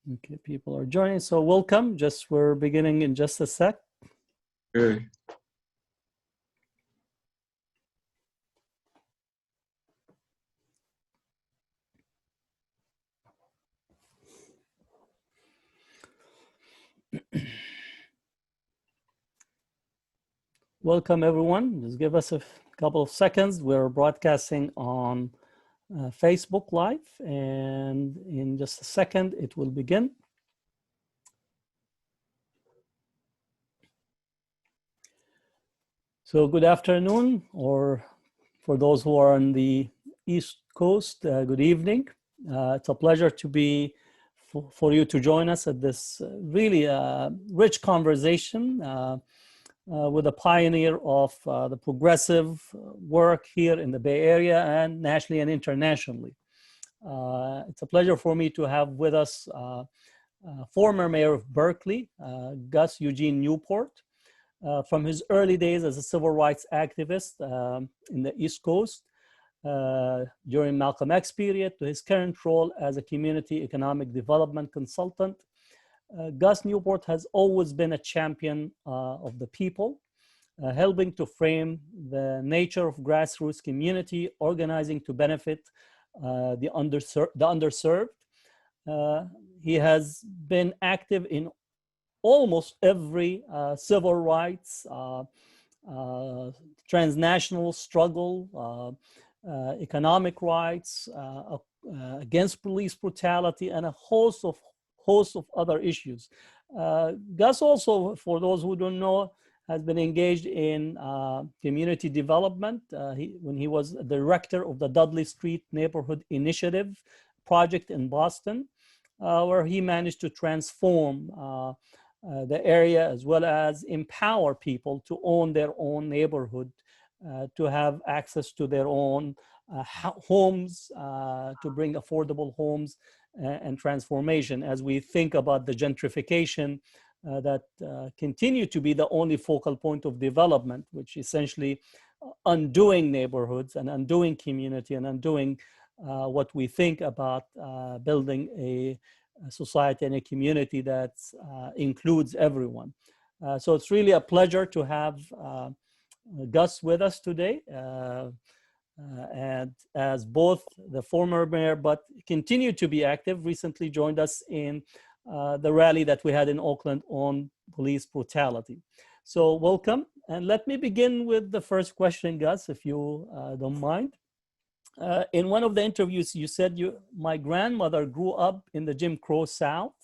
Okay, people are joining, so welcome. We're beginning in just a sec. Okay. Welcome, everyone. Just give us a couple of seconds. We're broadcasting on Facebook Live, and in just a second, it will begin. So good afternoon, or for those who are on the East Coast, good evening. It's a pleasure to be for you to join us at this really rich conversation with a pioneer of the progressive work here in the Bay Area and nationally and internationally. It's a pleasure for me to have with us former Mayor of Berkeley, Eugene Newport. From his early days as a civil rights activist in the East Coast during Malcolm X period to his current role as a community economic development consultant, Gus Newport has always been a champion of the people, helping to frame the nature of grassroots community organizing to benefit the underserved. He has been active in almost every civil rights, transnational struggle, economic rights, against police brutality, and a host of other issues. Gus also, for those who don't know, has been engaged in community development. When he was director of the Dudley Street Neighborhood Initiative project in Boston, where he managed to transform the area as well as empower people to own their own neighborhood, to have access to their own homes, to bring affordable homes and transformation as we think about the gentrification that continue to be the only focal point of development, which essentially undoing neighborhoods and undoing community and undoing what we think about building a society and a community that includes everyone. So it's really a pleasure to have Gus with us today, and as both the former mayor but continue to be active, recently joined us in the rally that we had in Oakland on police brutality. So welcome, and let me begin with the first question, Gus, if you don't mind. In one of the interviews, you said my grandmother grew up in the Jim Crow South.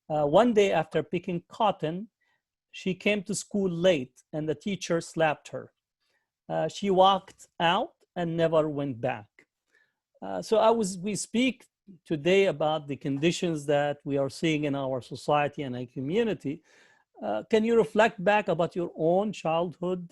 One day after picking cotton, she came to school late and the teacher slapped her. She walked out and never went back. We speak today about the conditions that we are seeing in our society and our community. Can you reflect back about your own childhood,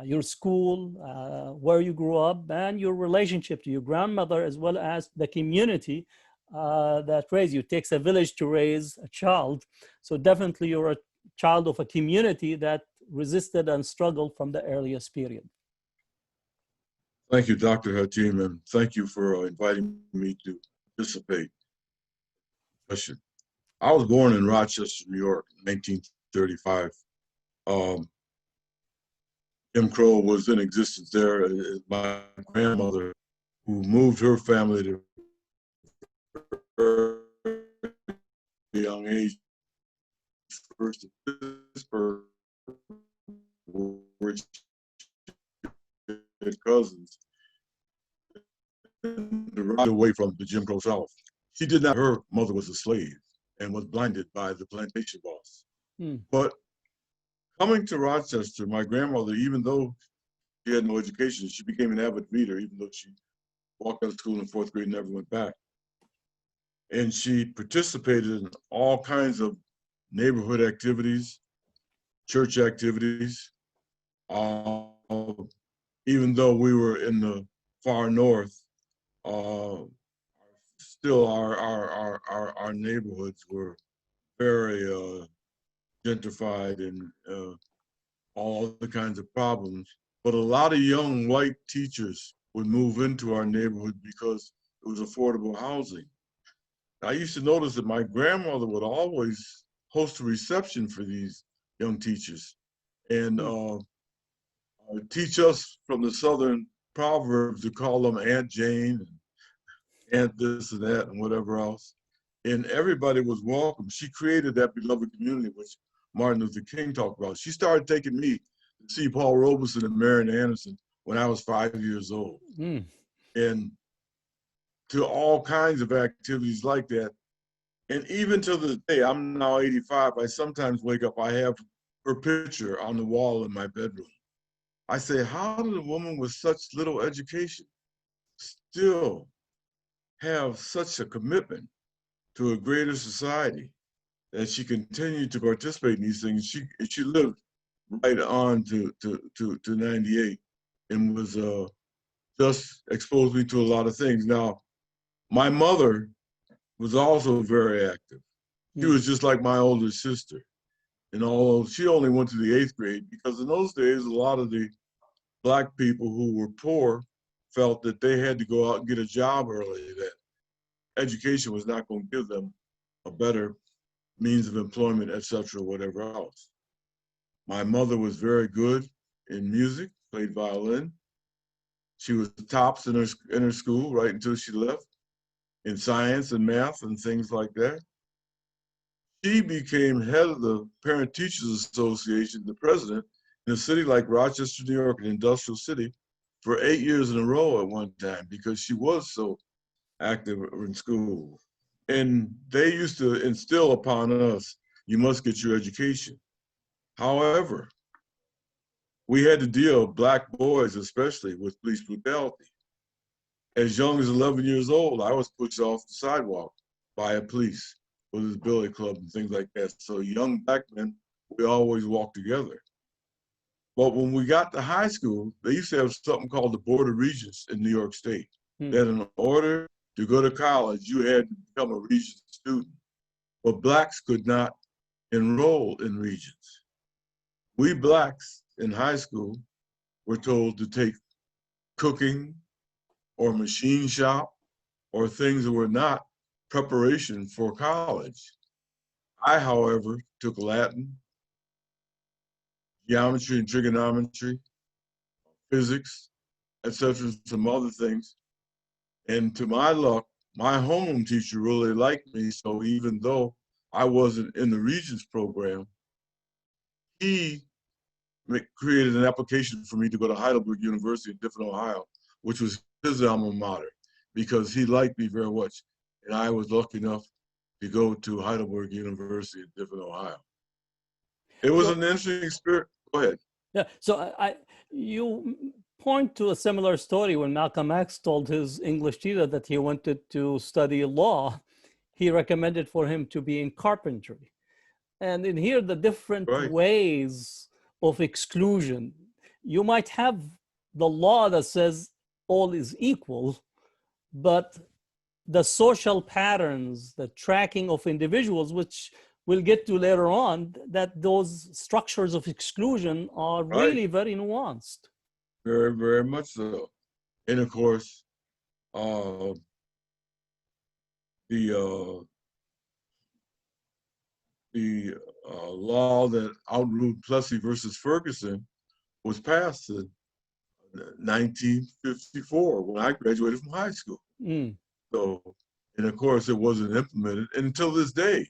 your school, where you grew up, and your relationship to your grandmother, as well as the community that raised you? It takes a village to raise a child. So definitely you're a child of a community that resisted and struggled from the earliest period. Thank you, Dr. Hatem, and thank you for inviting me to participate. I was born in Rochester, New York, in 1935. Jim Crow was in existence there. My grandmother, who moved her family to a young age, first to Pittsburgh, where she had cousins, to ride away from the Jim Crow South. She did not. Her mother was a slave and was blinded by the plantation boss. But coming to Rochester, my grandmother, even though she had no education, she became an avid reader, even though she walked out of school in fourth grade and never went back. And she participated in all kinds of neighborhood activities, church activities. Even though we were in the far north, still our neighborhoods were very gentrified and all the kinds of problems. But a lot of young white teachers would move into our neighborhood because it was affordable housing. I used to notice that my grandmother would always host a reception for these young teachers and teach us from the Southern proverbs to call them Aunt Jane and Aunt this and that and whatever else. And everybody was welcome. She created that beloved community, which Martin Luther King talked about. She started taking me to see Paul Robeson and Marian Anderson when I was 5 years old. And to all kinds of activities like that. And even to this day, I'm now 85, I sometimes wake up, I have her picture on the wall in my bedroom. I say, how did a woman with such little education still have such a commitment to a greater society that she continued to participate in these things? She lived right on to 98 and was just exposed me to a lot of things. Now, my mother was also very active. She was just like my older sister. And although she only went to the 8th grade, because in those days, a lot of the Black people who were poor felt that they had to go out and get a job early, that education was not going to give them a better means of employment, et cetera, whatever else. My mother was very good in music, played violin. She was tops in her school right until she left, in science and math and things like that. She became head of the Parent Teachers Association, the president, in a city like Rochester, New York, an industrial city, for 8 years in a row at one time because she was so active in school. And they used to instill upon us, you must get your education. However, we had to deal, Black boys especially, with police brutality. As young as 11 years old, I was pushed off the sidewalk by a police with his billy club and things like that. So young Black men, we always walked together. But when we got to high school, they used to have something called the Board of Regents in New York State. That in order to go to college, you had to become a Regent student. But Blacks could not enroll in Regents. We Blacks in high school were told to take cooking or machine shop or things that were not preparation for college. I, however, took Latin, geometry and trigonometry, physics, etc., some other things. And to my luck, my home teacher really liked me. So even though I wasn't in the Regents program, he created an application for me to go to Heidelberg University in Diffin, Ohio, which was his alma mater, because he liked me very much. And I was lucky enough to go to Heidelberg University in Diffin, Ohio. It was an interesting experience. Go ahead. Yeah, so you point to a similar story when Malcolm X told his English teacher that he wanted to study law. He recommended for him to be in carpentry. And in here, the different ways of exclusion. You might have the law that says all is equal, but the social patterns, the tracking of individuals, which we'll get to later on, that those structures of exclusion are really very nuanced. Very, very much so. And of course, the law that outruled Plessy versus Ferguson was passed in 1954 when I graduated from high school. So, and of course, it wasn't implemented until this day.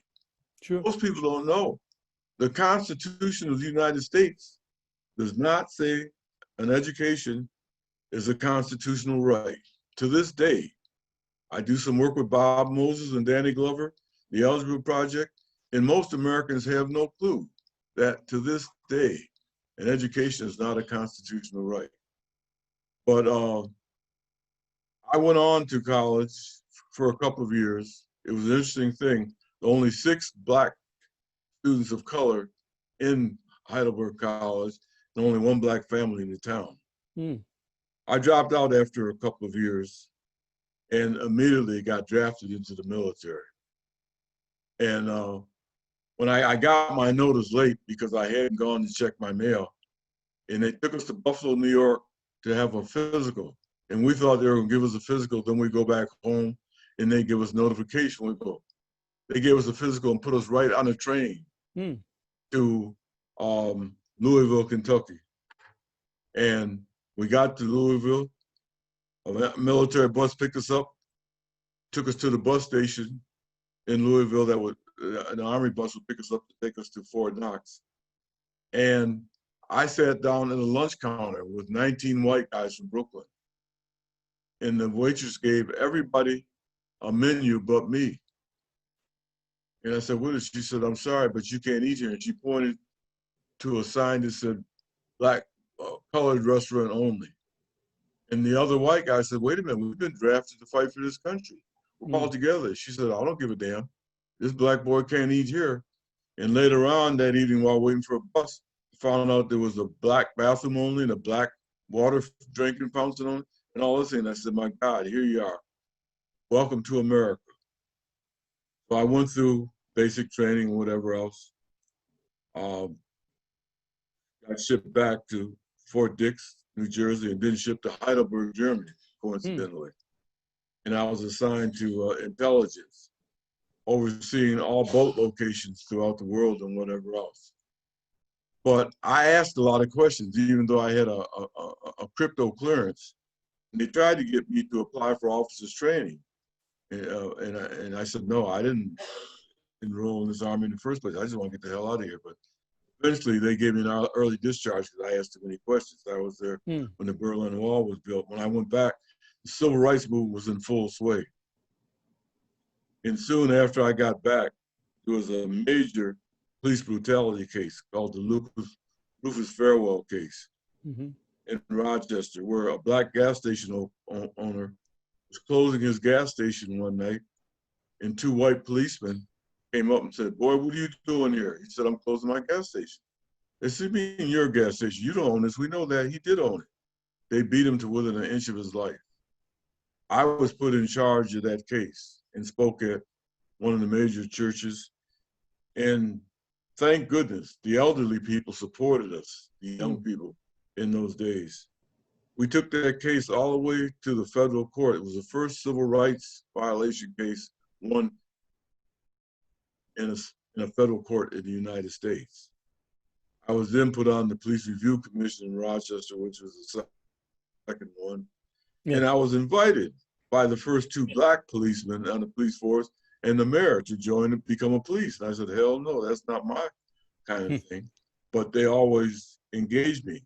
Sure. Most people don't know. The Constitution of the United States does not say an education is a constitutional right. To this day, I do some work with Bob Moses and Danny Glover, the Algebra Project, and most Americans have no clue that to this day, an education is not a constitutional right. But I went on to college for a couple of years. It was an interesting thing. Only 6 Black students of color in Heidelberg College, and only 1 Black family in the town. I dropped out after a couple of years and immediately got drafted into the military. And when I got my notice late because I hadn't gone to check my mail, and they took us to Buffalo, New York to have a physical. And we thought they were gonna give us a physical, then we go back home and they give us notification. We go, they gave us a physical and put us right on a train to Louisville, Kentucky. And we got to Louisville. A military bus picked us up, took us to the bus station in Louisville. That would an Army bus would pick us up to take us to Fort Knox. And I sat down at a lunch counter with 19 white guys from Brooklyn. And the waitress gave everybody a menu but me. And I said, what is it? She said, I'm sorry, but you can't eat here. And she pointed to a sign that said, black colored restaurant only. And the other white guy said, wait a minute, we've been drafted to fight for this country. We're all together. She said, I don't give a damn. This black boy can't eat here. And later on that evening, while waiting for a bus, found out there was a black bathroom only and a black water drinking fountain only and all this. And I said, my God, here you are. Welcome to America. So I went through basic training and whatever else. Got shipped back to Fort Dix, New Jersey, and then shipped to Heidelberg, Germany, coincidentally. And I was assigned to intelligence, overseeing all boat locations throughout the world and whatever else. But I asked a lot of questions, even though I had a crypto clearance. And they tried to get me to apply for officers training. And I said, no, I didn't enroll in this Army in the first place. I just want to get the hell out of here. But eventually they gave me an early discharge because I asked too many questions. I was there when the Berlin Wall was built. When I went back, the civil rights movement was in full sway. And soon after I got back, there was a major police brutality case called the Rufus Farewell case in Rochester, where a black gas station owner was closing his gas station one night, and two white policemen came up and said, boy, what are you doing here? He said, I'm closing my gas station. They said, being your gas station, you don't own this. We know that. He did own it. They beat him to within an inch of his life. I was put in charge of that case and spoke at one of the major churches. And thank goodness, the elderly people supported us, the young people in those days. We took that case all the way to the federal court. It was the first civil rights violation case won in a federal court in the United States. I was then put on the Police Review Commission in Rochester, which was the second one. And I was invited by the first two black policemen on the police force and the mayor to join and become a police. And I said, hell no, that's not my kind of thing. But they always engaged me.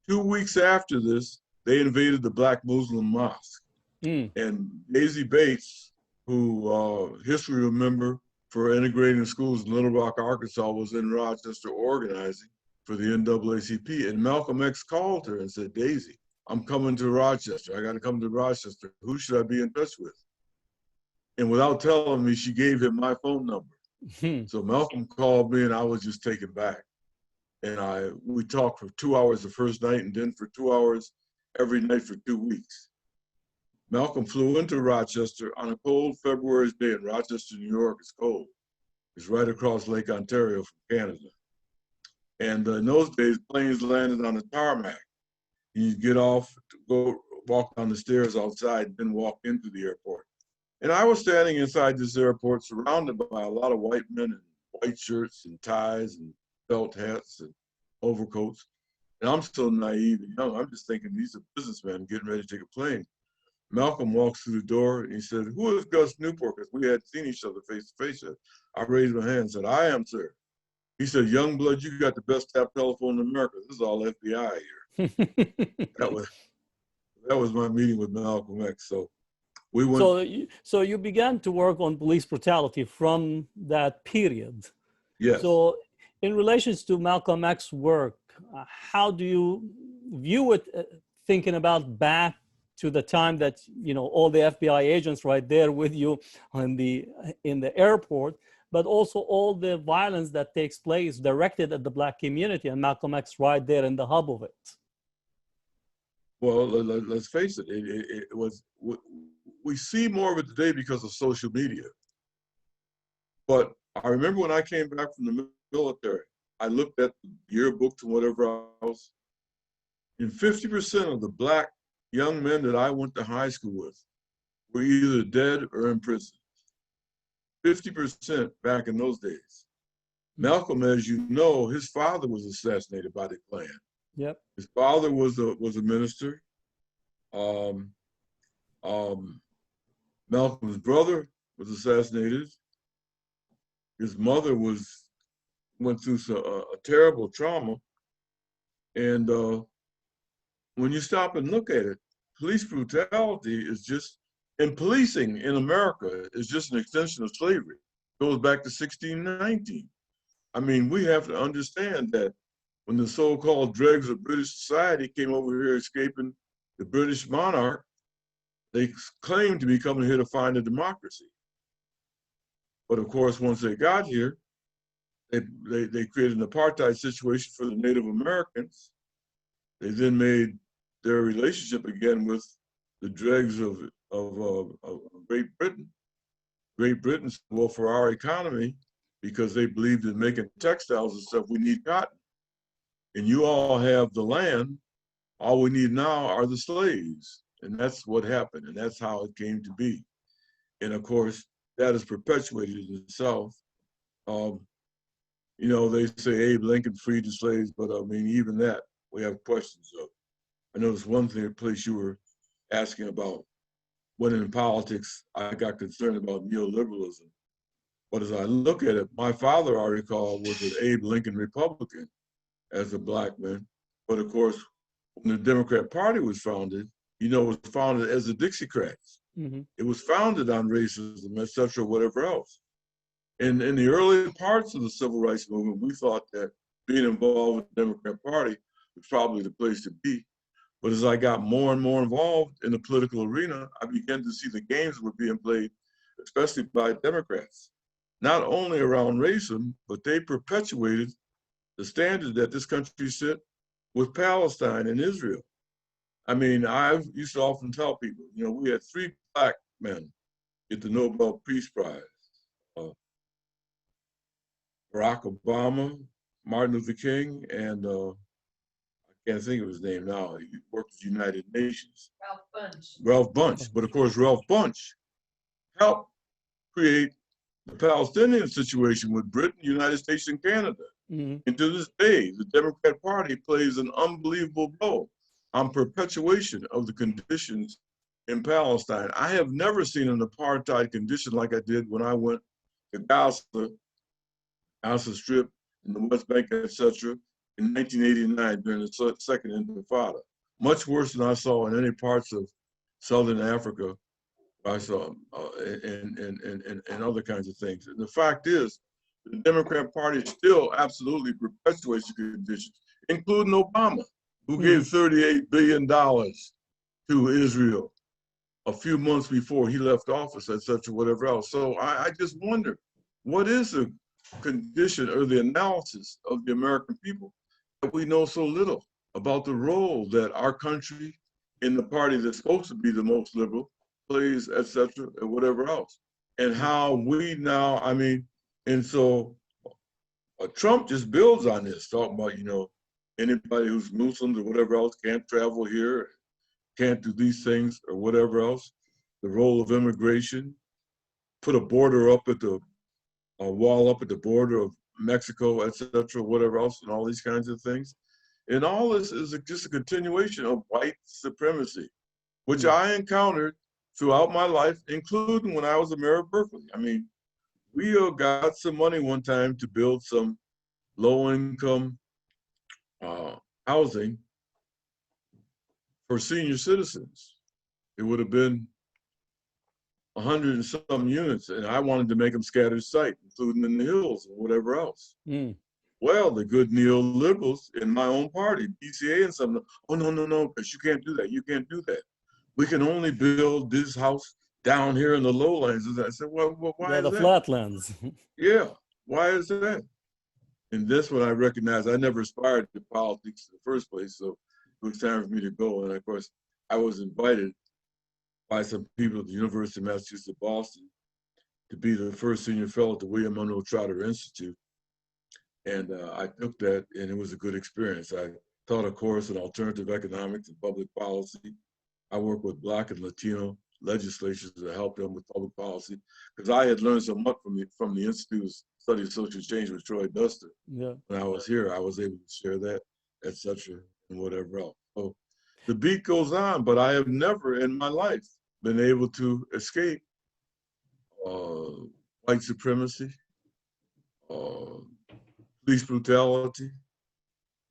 2 weeks after this, they invaded the Black Muslim mosque. And Daisy Bates, who history remember for integrating schools in Little Rock, Arkansas, was in Rochester organizing for the NAACP. And Malcolm X called her and said, Daisy, I'm coming to Rochester. I got to come to Rochester. Who should I be in touch with? And without telling me, she gave him my phone number. So Malcolm called me and I was just taken back. And we talked for 2 hours the first night and then for 2 hours every night for 2 weeks. Malcolm flew into Rochester on a cold February's day in Rochester, New York. It's cold. It's right across Lake Ontario from Canada. And in those days, planes landed on the tarmac. You get off, go walk down the stairs outside, then walk into the airport. And I was standing inside this airport surrounded by a lot of white men in white shirts and ties and felt hats and overcoats. And I'm so naive and young. I'm just thinking these are businessmen getting ready to take a plane. Malcolm walks through the door and he said, who is Gus Newport? Because we had seen each other face to face yet. I raised my hand and said, I am, sir. He said, Youngblood, you got the best tap telephone in America. This is all FBI here. that was my meeting with Malcolm X. So we went. So you began to work on police brutality from that period. Yes. So in relation to Malcolm X's work, how do you view it, thinking about back to the time that, you know, all the FBI agents right there with you in the airport, but also all the violence that takes place directed at the Black community and Malcolm X right there in the hub of it? Well, let's face it, it was, we see more of it today because of social media. But I remember when I came back from the military, I looked at the yearbooks and whatever else, and 50% of the Black young men that I went to high school with were either dead or in prison. 50% back in those days. Malcolm, as you know, his father was assassinated by the Klan. Yep. His father was a minister. Malcolm's brother was assassinated. His mother went through a terrible trauma. And when you stop and look at it, police brutality is just, and policing in America is just an extension of slavery. It goes back to 1619. I mean, we have to understand that when the so-called dregs of British society came over here escaping the British monarch, they claimed to be coming here to find a democracy. But of course, once they got here, they created an apartheid situation for the Native Americans. They then made their relationship again with the dregs of Great Britain. Great Britain said, well, for our economy, because they believed in making textiles and stuff, we need cotton. And you all have the land. All we need now are the slaves. And that's what happened. And that's how it came to be. And of course, that is perpetuated in the South. You know, they say Abe Lincoln freed the slaves, but I mean, even that, we have questions of. I know there's one thing, place you were asking about. When in politics, I got concerned about neoliberalism. But as I look at it, my father, I recall, was an Abe Lincoln Republican as a black man. But of course, when the Democrat Party was founded, you know, it was founded as the Dixiecrats. Mm-hmm. It was founded on racism, et cetera, whatever else. And in the early parts of the civil rights movement, we thought that being involved with the Democrat Party was probably the place to be. But as I got more and more involved in the political arena, I began to see the games that were being played, especially by Democrats, not only around racism, but they perpetuated the standard that this country set with Palestine and Israel. I mean, I used to often tell people, you know, we had 3 black men get the Nobel Peace Prize. Barack Obama, Martin Luther King, and I can't think of his name now. He worked with the United Nations. Ralph Bunche. Ralph Bunche. But of course, Ralph Bunche helped create the Palestinian situation with Britain, United States, and Canada. Mm-hmm. And to this day, the Democrat Party plays an unbelievable role on perpetuation of the conditions in Palestine. I have never seen an apartheid condition like I did when I went to Gaza Strip, in the West Bank, etc., in 1989 during the Second Intifada. Much worse than I saw in any parts of Southern Africa. I saw and other kinds of things. And the fact is, the Democrat Party still absolutely perpetuates the conditions, including Obama, who gave $38 billion to Israel a few months before he left office, etc., whatever else. So I just wonder, what is the condition or the analysis of the American people that we know so little about the role that our country in the party that's supposed to be the most liberal plays, etc., and whatever else, and how we now, I mean, and so Trump just builds on this, talking about, you know, anybody who's Muslims or whatever else can't travel here, can't do these things or whatever else, the role of immigration, put a border up at the a wall up at the border of Mexico, et cetera, whatever else, and all these kinds of things. And all this is just a continuation of white supremacy, which I encountered throughout my life, including when I was the mayor of Berkeley. I mean, we got some money one time to build some low-income housing for senior citizens. It would have been 100 and some units, and I wanted to make them scattered site, including in the hills and whatever else. Well, the good neoliberals in my own party, BCA and some, oh, no, because you can't do that. You can't do that. We can only build this house down here in the lowlands. And I said, well why is the that? Flatlands. Yeah, why is that? And this one I recognized, I never aspired to politics in the first place, so it was time for me to go. And of course, I was invited by some people at the University of Massachusetts, Boston, to be the first senior fellow at the William Monroe Trotter Institute. And I took that, and it was a good experience. I taught a course in alternative economics and public policy. I work with Black and Latino legislatures to help them with public policy, because I had learned so much from the Institute of Study of Social Change with Troy Duster. Yeah. When I was here, I was able to share that, etc., and whatever else. So the beat goes on, but I have never in my life been able to escape white supremacy, police brutality,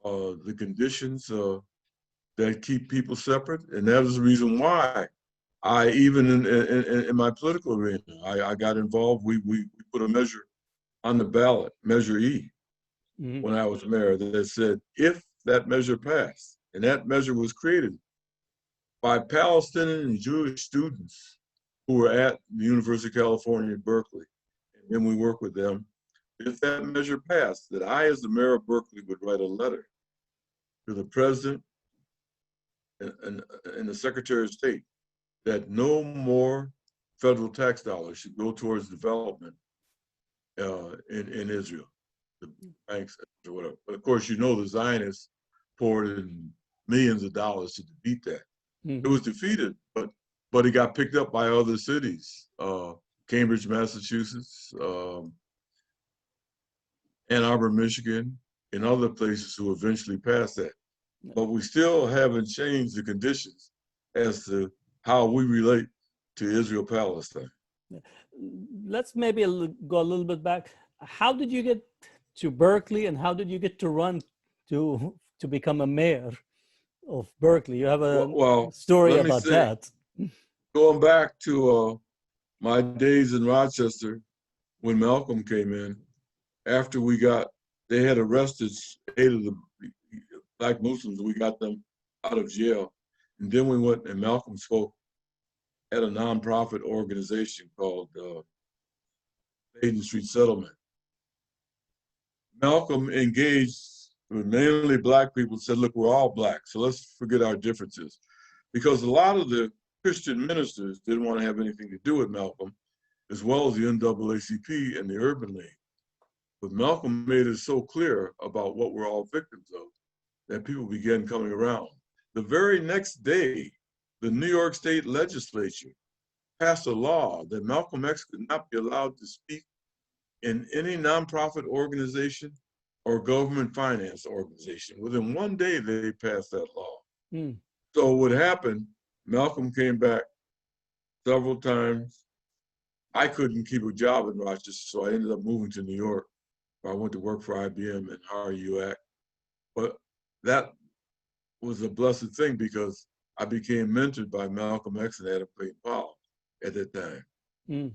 the conditions that keep people separate, and that is the reason why I, even in my political arena, I got involved. We put a measure on the ballot, Measure E, when I was mayor, that said if that measure passed, and that measure was created by Palestinian and Jewish students who were at the University of California, Berkeley, and then we worked with them. If that measure passed, that I, as the mayor of Berkeley, would write a letter to the president and the Secretary of State that no more federal tax dollars should go towards development in Israel, the banks or whatever. But of course, you know, the Zionists poured in millions of dollars to defeat that. It was defeated, but it got picked up by other cities, Cambridge, Massachusetts, Ann Arbor, Michigan, and other places who eventually passed that. But we still haven't changed the conditions as to how we relate to Israel-Palestine. Let's maybe go a little bit back. How did you get to Berkeley, and how did you get to run to become a mayor of Berkeley? You have a story about that. Going back to my days in Rochester, when Malcolm came in, after they had arrested 8 of the Black Muslims, we got them out of jail. And then we went, and Malcolm spoke at a nonprofit organization called Maiden Street Settlement. Malcolm engaged with mainly Black people, said, look, we're all Black, so let's forget our differences. Because a lot of the Christian ministers didn't want to have anything to do with Malcolm, as well as the NAACP and the Urban League. But Malcolm made it so clear about what we're all victims of that people began coming around. The very next day, the New York State legislature passed a law that Malcolm X could not be allowed to speak in any nonprofit organization or government finance organization. Within one day, they passed that law. So what happened, Malcolm came back several times. I couldn't keep a job in Rochester, so I ended up moving to New York. I went to work for IBM and RUAC. But that was a blessed thing because I became mentored by Malcolm X and Adam Clayton Powell at that time.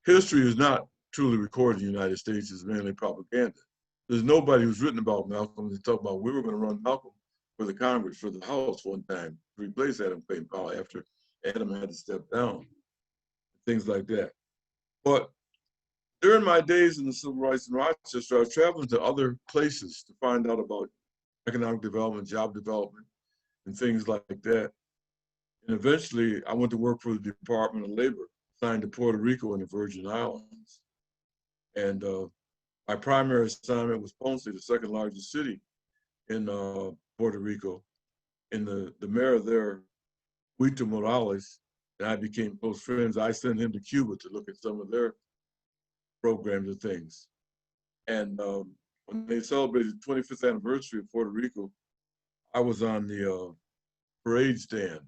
History is not truly recorded in the United States, it's mainly propaganda. There's nobody who's written about Malcolm and talk about we were going to run Malcolm for the Congress, for the House one time, to replace Adam Clayton Powell after Adam had to step down, things like that. But during my days in the civil rights in Rochester, I was traveling to other places to find out about economic development, job development, and things like that. And eventually, I went to work for the Department of Labor, assigned to Puerto Rico and the Virgin Islands. And my primary assignment was Ponce, the second largest city in Puerto Rico. And the mayor there, Huito Morales, and I became close friends. I sent him to Cuba to look at some of their programs and things. And when they celebrated the 25th anniversary of Puerto Rico, I was on the parade stand.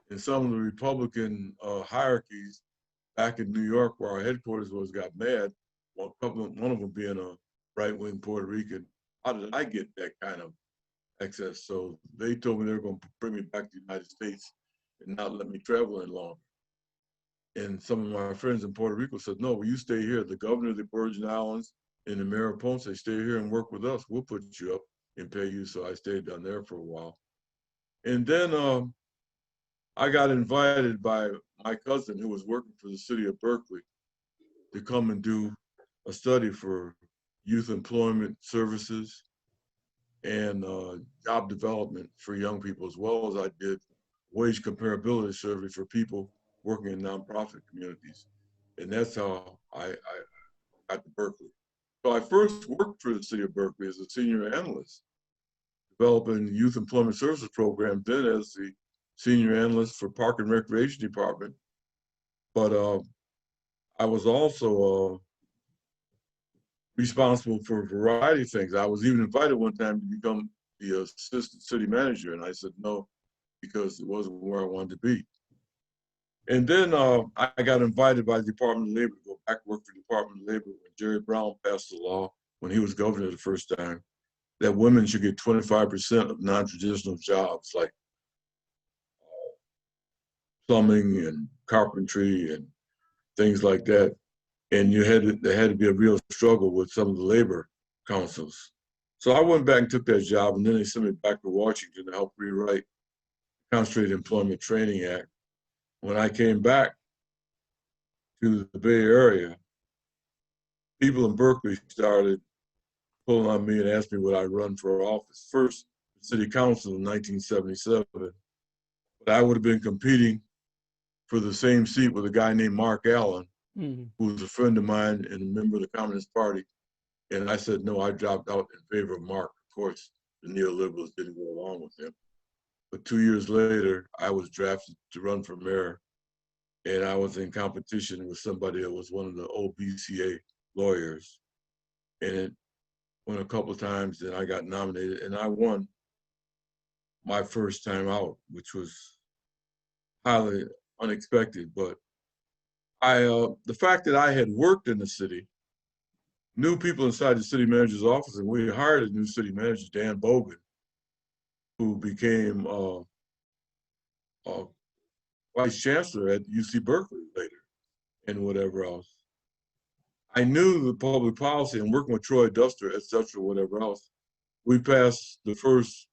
And some of the Republican hierarchies back in New York, where our headquarters was, got mad. One of them being a right-wing Puerto Rican. How did I get that kind of access? So they told me they were going to bring me back to the United States and not let me travel any longer. And some of my friends in Puerto Rico said, no, well, you stay here. The governor of the Virgin Islands and the mayor of Ponce, stay here and work with us. We'll put you up and pay you. So I stayed down there for a while. And then I got invited by my cousin who was working for the city of Berkeley to come and do a study for youth employment services and job development for young people, as well as I did wage comparability survey for people working in nonprofit communities. And that's how I got to Berkeley. So I first worked for the city of Berkeley as a senior analyst, developing youth employment services program, then as the senior analyst for Park and Recreation Department. But I was also responsible for a variety of things. I was even invited one time to become the assistant city manager, and I said no, because it wasn't where I wanted to be. And then I got invited by the Department of Labor to go back to work for the Department of Labor when Jerry Brown passed a law when he was governor the first time that women should get 25% of non-traditional jobs like plumbing and carpentry and things like that. And there had to be a real struggle with some of the labor councils. So I went back and took that job, and then they sent me back to Washington to help rewrite the Concentrated Employment Training Act. When I came back to the Bay Area, people in Berkeley started pulling on me and asked me would I run for office. First, city council in 1977, but I would have been competing for the same seat with a guy named Mark Allen, who was a friend of mine and a member of the Communist Party. And I said, no, I dropped out in favor of Mark. Of course, the neoliberals didn't go along with him. But 2 years later, I was drafted to run for mayor. And I was in competition with somebody that was one of the old BCA lawyers. And it went a couple of times, and I got nominated, and I won my first time out, which was highly unexpected. But the fact that I had worked in the city, knew people inside the city manager's office, and we hired a new city manager, Dan Bogan, who became vice chancellor at UC Berkeley later, and whatever else. I knew the public policy and working with Troy Duster, et cetera, whatever else. We passed the first,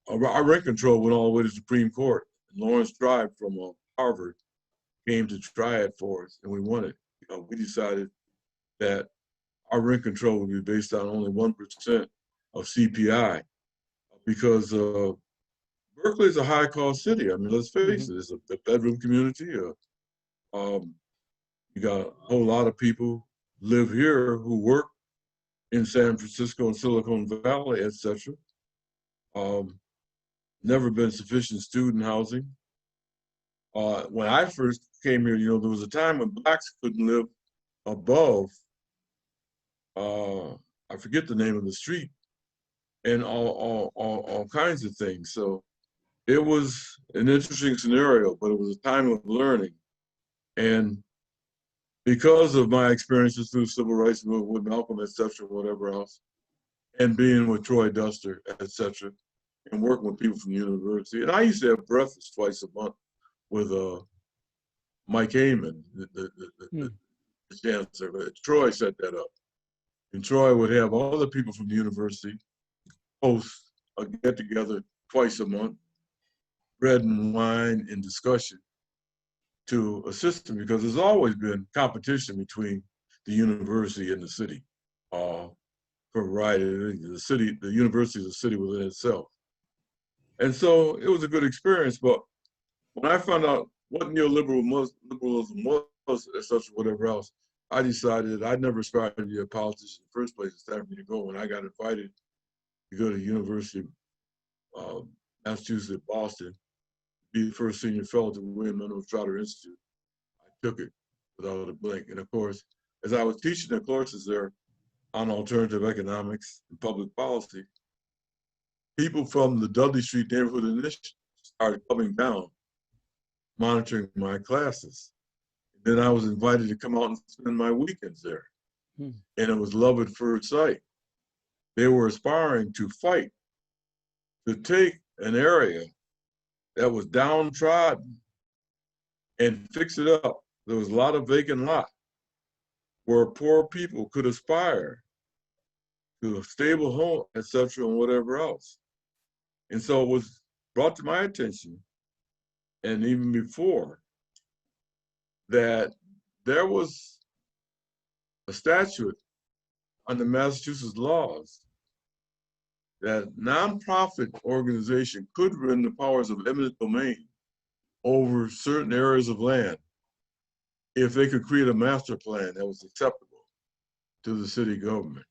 our rent control went all the way to the Supreme Court. Lawrence Tribe from Harvard came to try it for us, and we won it. We decided that our rent control would be based on only 1% of CPI, because Berkeley is a high-cost city. I mean, let's face it, it's a bedroom community. You got a whole lot of people live here who work in San Francisco and Silicon Valley, et cetera. Never been sufficient student housing. When I first came here, there was a time when blacks couldn't live above, I forget the name of the street, and all kinds of things. So it was an interesting scenario, but it was a time of learning. And because of my experiences through the civil rights movement with Malcolm, et cetera, whatever else, and being with Troy Duster, et cetera, and working with people from the university. And I used to have breakfast twice a month with Mike Heyman, the chancellor. Troy set that up. And Troy would have all the people from the university host a get-together twice a month, bread and wine and discussion to assist them, because there's always been competition between the university and the city for a variety of things. The university is a city within itself. And so it was a good experience, but when I found out what neoliberalism was, et cetera, whatever else, I decided I'd never aspired to be a politician in the first place. It's time for me to go. When I got invited to go to the University of Massachusetts, Boston, be the first senior fellow to William Menlo Trotter Institute, I took it without a blink. And of course, as I was teaching the courses there on alternative economics and public policy, people from the Dudley Street Neighborhood Initiative started coming down, monitoring my classes. Then I was invited to come out and spend my weekends there. And it was love at first sight. They were aspiring to fight, to take an area that was downtrodden and fix it up. There was a lot of vacant lot where poor people could aspire to a stable home, et cetera, and whatever else. And so it was brought to my attention, and even before, that there was a statute under Massachusetts laws that nonprofit organization could win the powers of eminent domain over certain areas of land if they could create a master plan that was acceptable to the city government.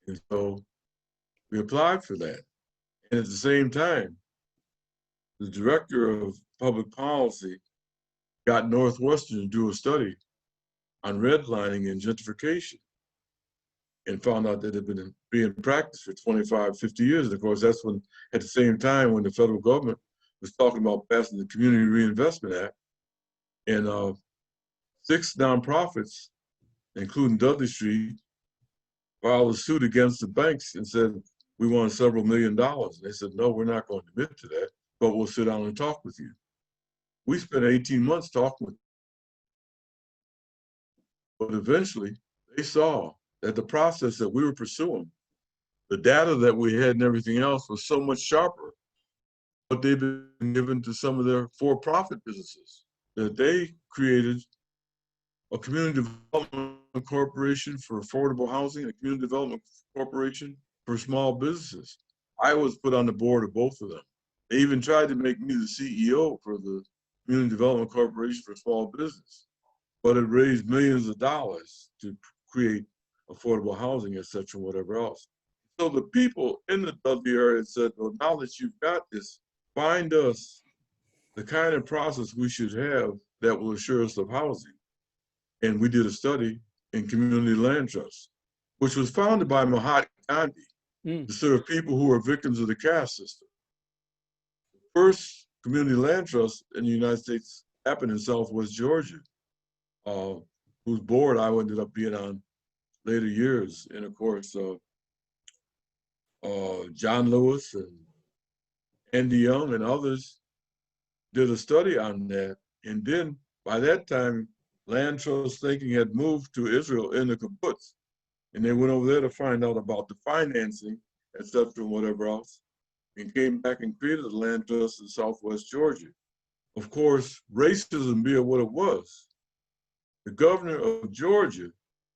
And so we applied for that. And at the same time, the director of public policy got Northwestern to do a study on redlining and gentrification and found out that it had been being practiced for 25, 50 years. And of course, that's when, at the same time, when the federal government was talking about passing the Community Reinvestment Act, and 6 nonprofits, including Dudley Street, filed a suit against the banks and said, we want several $1 million. And they said, no, we're not going to admit to that, but we'll sit down and talk with you. We spent 18 months talking with them. But eventually, they saw that the process that we were pursuing, the data that we had and everything else was so much sharper, but they've been given to some of their for-profit businesses, that they created a community development corporation for affordable housing, a community development corporation for small businesses. I was put on the board of both of them. They even tried to make me the CEO for the Community Development Corporation for Small Business, but it raised millions of dollars to create affordable housing, et cetera, whatever else. So the people in the Dudley area said, well, now that you've got this, find us the kind of process we should have that will assure us of housing. And we did a study in community land trusts, which was founded by Mahatma Gandhi to serve people who were victims of the caste system. The first community land trust in the United States happened in Southwest Georgia, whose board I ended up being on later years. And of course, John Lewis and Andy Young and others did a study on that. And then by that time, land trust thinking had moved to Israel in the kibbutz. And they went over there to find out about the financing, et cetera, and whatever else, and came back and created the land trust in Southwest Georgia. Of course, racism being what it was, the governor of Georgia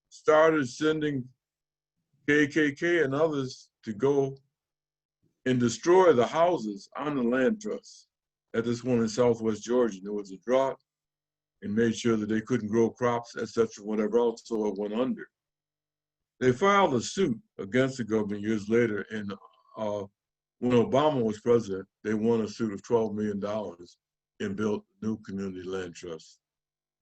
started sending KKK and others to go and destroy the houses on the land trust. At this one in Southwest Georgia, there was a drought and made sure that they couldn't grow crops, et cetera, whatever else, so it went under. They filed a suit against the government years later, and when Obama was president, they won a suit of $12 million and built new community land trusts.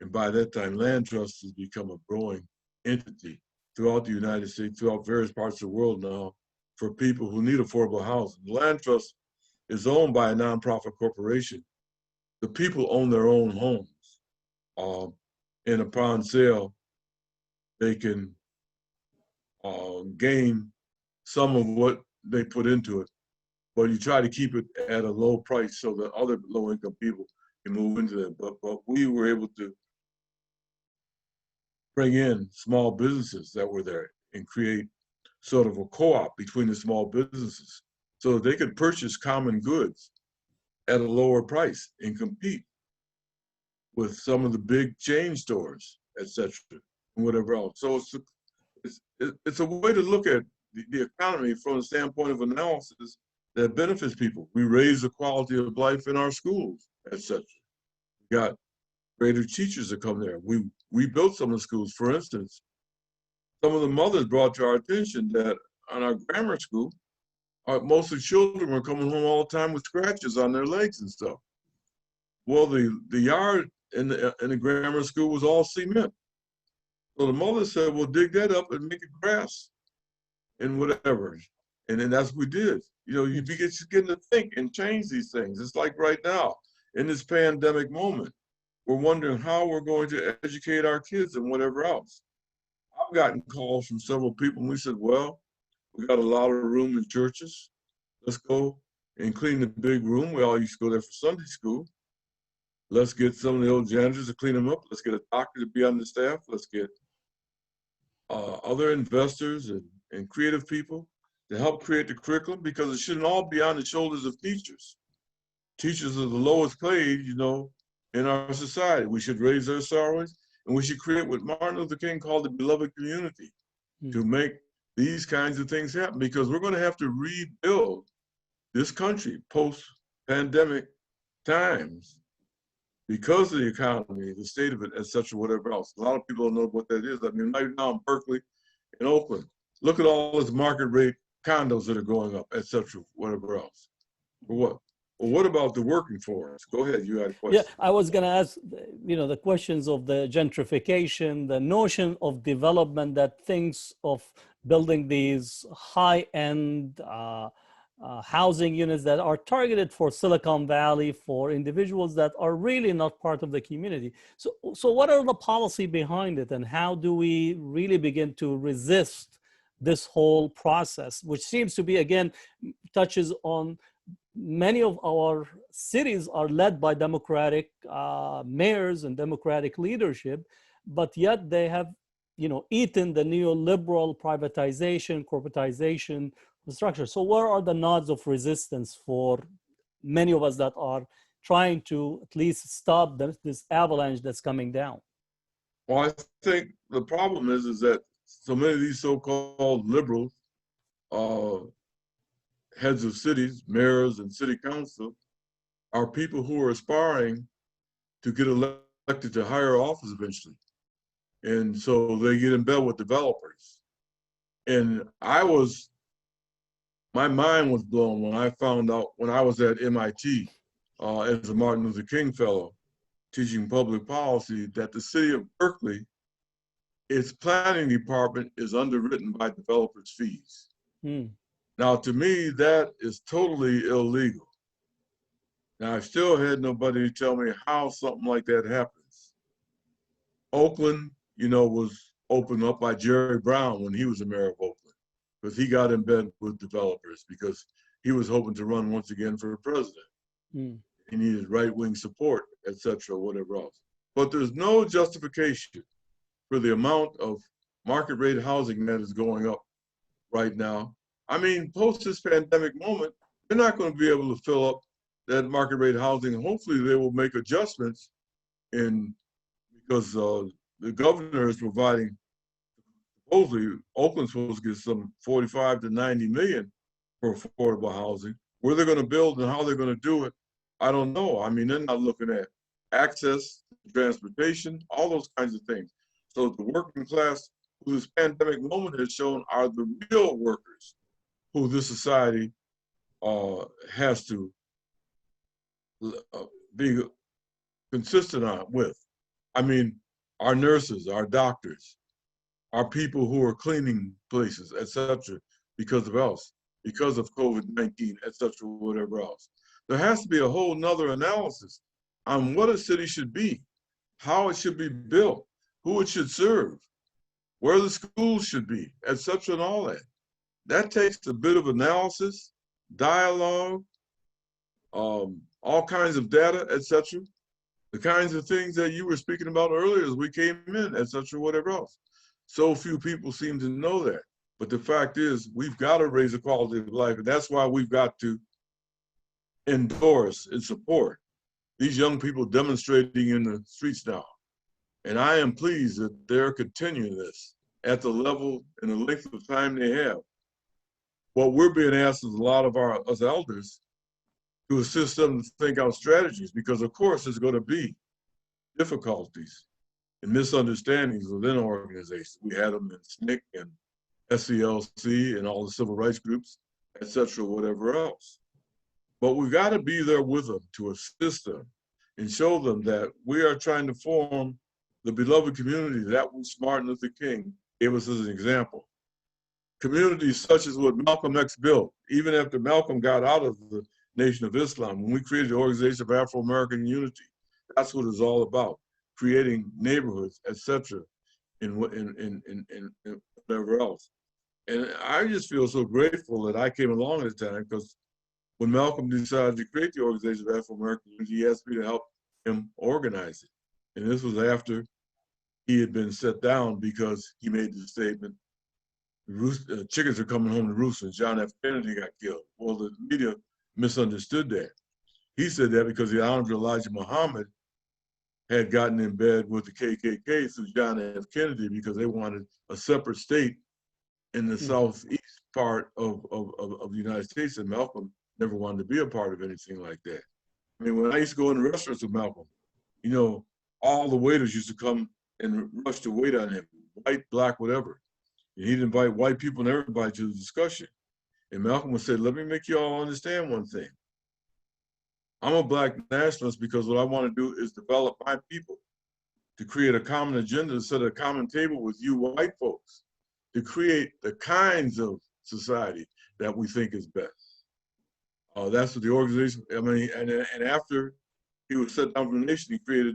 And by that time, land trusts has become a growing entity throughout the United States, throughout various parts of the world now, for people who need affordable housing. The land trust is owned by a nonprofit corporation. The people own their own homes. And upon sale, they can gain some of what they put into it, but you try to keep it at a low price so that other low-income people can move into it. But we were able to bring in small businesses that were there and create sort of a co-op between the small businesses so that they could purchase common goods at a lower price and compete with some of the big chain stores, et cetera, and whatever else. So it's a way to look at the economy from the standpoint of analysis that benefits people. We raise the quality of life in our schools, et cetera. We got greater teachers that come there. We built some of the schools. For instance, some of the mothers brought to our attention that on our grammar school, most of the children were coming home all the time with scratches on their legs and stuff. Well, the yard in the grammar school was all cement. So the mother said, well, dig that up and make it grass and whatever. And then that's what we did. You know, you begin to think and change these things. It's like right now, in this pandemic moment, we're wondering how we're going to educate our kids and whatever else. I've gotten calls from several people, and we said, well, we got a lot of room in churches. Let's go and clean the big room. We all used to go there for Sunday school. Let's get some of the old janitors to clean them up. Let's get a doctor to be on the staff. Let's get other investors and creative people to help create the curriculum, because it shouldn't all be on the shoulders of teachers. Teachers are the lowest paid, you know, in our society. We should raise their salaries, and we should create what Martin Luther King called the beloved community to make these kinds of things happen, because we're going to have to rebuild this country post-pandemic times because of the economy, the state of it, et cetera, whatever else. A lot of people don't know what that is. I mean, right now in Berkeley, in Oakland, look at all this market rate condos that are going up, et cetera, whatever else. For what? Well, what about the working force? Go ahead, you had a Yeah, question. I was going to ask, the questions of the gentrification, the notion of development that thinks of building these high-end housing units that are targeted for Silicon Valley, for individuals that are really not part of the community. So what are the policy behind it, and how do we really begin to resist this whole process, which seems to be, again, touches on many of our cities are led by democratic mayors and democratic leadership, but yet they have, eaten the neoliberal privatization, corporatization structure. So where are the nods of resistance for many of us that are trying to at least stop this avalanche that's coming down? Well, I think the problem is that so many of these so-called liberals, uh, heads of cities, mayors, and city council are people who are aspiring to get elected to higher office eventually. And so they get in bed with developers. And my mind was blown when I found out when I was at MIT as a Martin Luther King Fellow teaching public policy that the city of Berkeley, its planning department is underwritten by developers' fees. Now, to me, that is totally illegal. Now, I still had nobody tell me how something like that happens. Oakland, was opened up by Jerry Brown when he was the mayor of Oakland, because he got in bed with developers because he was hoping to run once again for president. He needed right-wing support, et cetera, whatever else. But there's no justification for the amount of market rate housing that is going up right now. I mean, post this pandemic moment, they're not going to be able to fill up that market rate housing. Hopefully they will make adjustments because the governor is providing, supposedly Oakland's supposed to get some 45 to 90 million for affordable housing. Where they're going to build and how they're going to do it, I don't know. I mean, they're not looking at access, transportation, all those kinds of things. So the working class, who this pandemic moment has shown, are the real workers who this society has to be consistent with. I mean, our nurses, our doctors, our people who are cleaning places, et cetera, because of COVID-19, et cetera, whatever else. There has to be a whole nother analysis on what a city should be, how it should be built, who it should serve, where the schools should be, et cetera, and all that. That takes a bit of analysis, dialogue, all kinds of data, et cetera. The kinds of things that you were speaking about earlier as we came in, et cetera, whatever else. So few people seem to know that. But the fact is, we've got to raise the quality of life. And that's why we've got to endorse and support these young people demonstrating in the streets now. And I am pleased that they're continuing this at the level and the length of time they have. What we're being asked is a lot of us elders to assist them to think out strategies, because of course there's going to be difficulties and misunderstandings within organizations. We had them in SNCC and SCLC and all the civil rights groups, et cetera, whatever else. But we've got to be there with them to assist them and show them that we are trying to form the beloved community that which Martin Luther King gave us as an example. Communities such as what Malcolm X built, even after Malcolm got out of the Nation of Islam, when we created the Organization of Afro-American Unity, that's what it's all about, creating neighborhoods, et cetera, and whatever else. And I just feel so grateful that I came along at the time, because when Malcolm decided to create the Organization of Afro-American Unity, he asked me to help him organize it. And this was after he had been set down because he made the statement, chickens are coming home to roost, and John F. Kennedy got killed. Well, the media misunderstood that. He said that because the Honorable Elijah Muhammad had gotten in bed with the KKK through John F. Kennedy because they wanted a separate state in the southeast part of the United States, and Malcolm never wanted to be a part of anything like that. I mean, when I used to go in the restaurants with Malcolm, all the waiters used to come and rush to wait on him, white, black, whatever. And he'd invite white people and everybody to the discussion. And Malcolm would say, let me make you all understand one thing. I'm a Black nationalist because what I want to do is develop my people to create a common agenda, to set a common table with you white folks, to create the kinds of society that we think is best. That's what the organization, I mean, and after he was set down from the nation, he created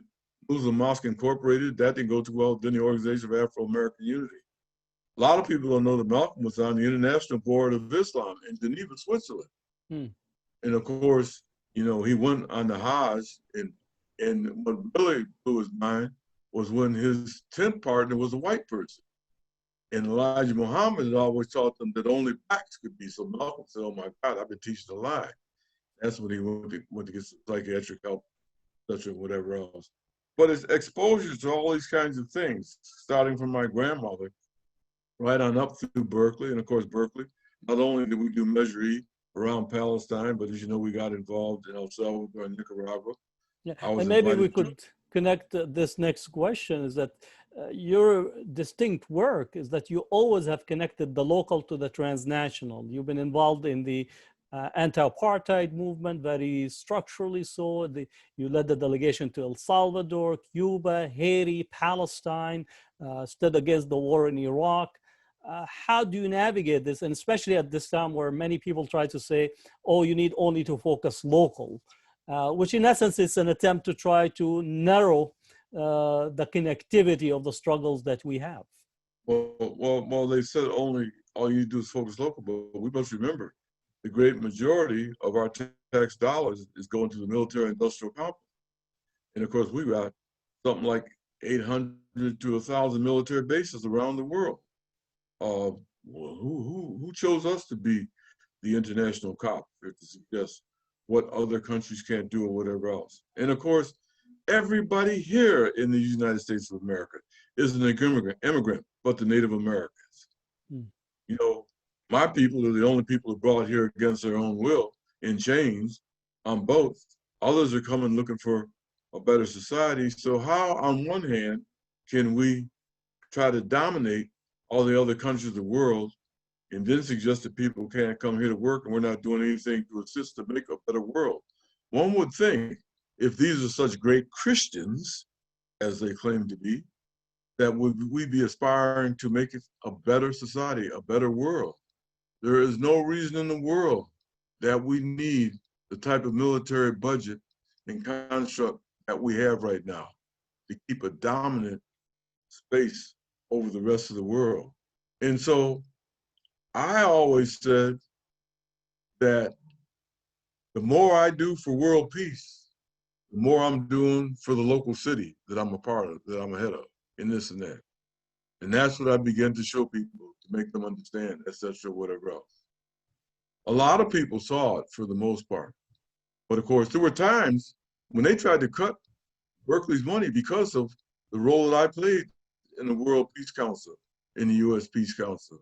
Muslim Mosque Incorporated. That didn't go too well. Then the Organization of Afro-American Unity. A lot of people don't know that Malcolm was on the International Board of Islam in Geneva, Switzerland. And of course, you know, he went on the Hajj, and what really blew his mind was when his tent partner was a white person. And Elijah Muhammad had always taught them that only blacks could be. So Malcolm said, oh my God, I've been teaching a lie. That's when he went to get some psychiatric help, such and whatever else. But it's exposure to all these kinds of things, starting from my grandmother, right on up through Berkeley. And of course, Berkeley, not only did we do Measure E around Palestine, but as you know, we got involved in El Salvador and Nicaragua. Yeah, and maybe we could connect this next question is that your distinct work is that you always have connected the local to the transnational. You've been involved in the anti-apartheid movement very structurally so. You led the delegation to El Salvador, Cuba, Haiti, Palestine, stood against the war in Iraq. How do you navigate this? And especially at this time where many people try to say, oh, you need only to focus local. Which in essence is an attempt to try to narrow the connectivity of the struggles that we have. Well, they said only all you do is focus local, but we must remember the great majority of our tax dollars is going to the military industrial complex. And of course, we got something like 800 to 1,000 military bases around the world. Who chose us to be the international cop, to suggest what other countries can't do or whatever else? And of course, everybody here in the United States of America is an immigrant, but the Native Americans. You know, my people are the only people brought here against their own will in chains on boats. Others are coming looking for a better society. So how, on one hand, can we try to dominate all the other countries of the world and then suggest that people can't come here to work and we're not doing anything to assist to make a better world? One would think if these are such great Christians, as they claim to be, that would we be aspiring to make it a better society, a better world. There is no reason in the world that we need the type of military budget and construct that we have right now to keep a dominant space over the rest of the world. And so I always said that the more I do for world peace, the more I'm doing for the local city that I'm a part of, that I'm ahead of, in this and that. And that's what I began to show people, to make them understand, etc., whatever else. A lot of people saw it for the most part. But of course, there were times when they tried to cut Berkeley's money because of the role that I played in the World Peace Council, in the U.S. Peace Council,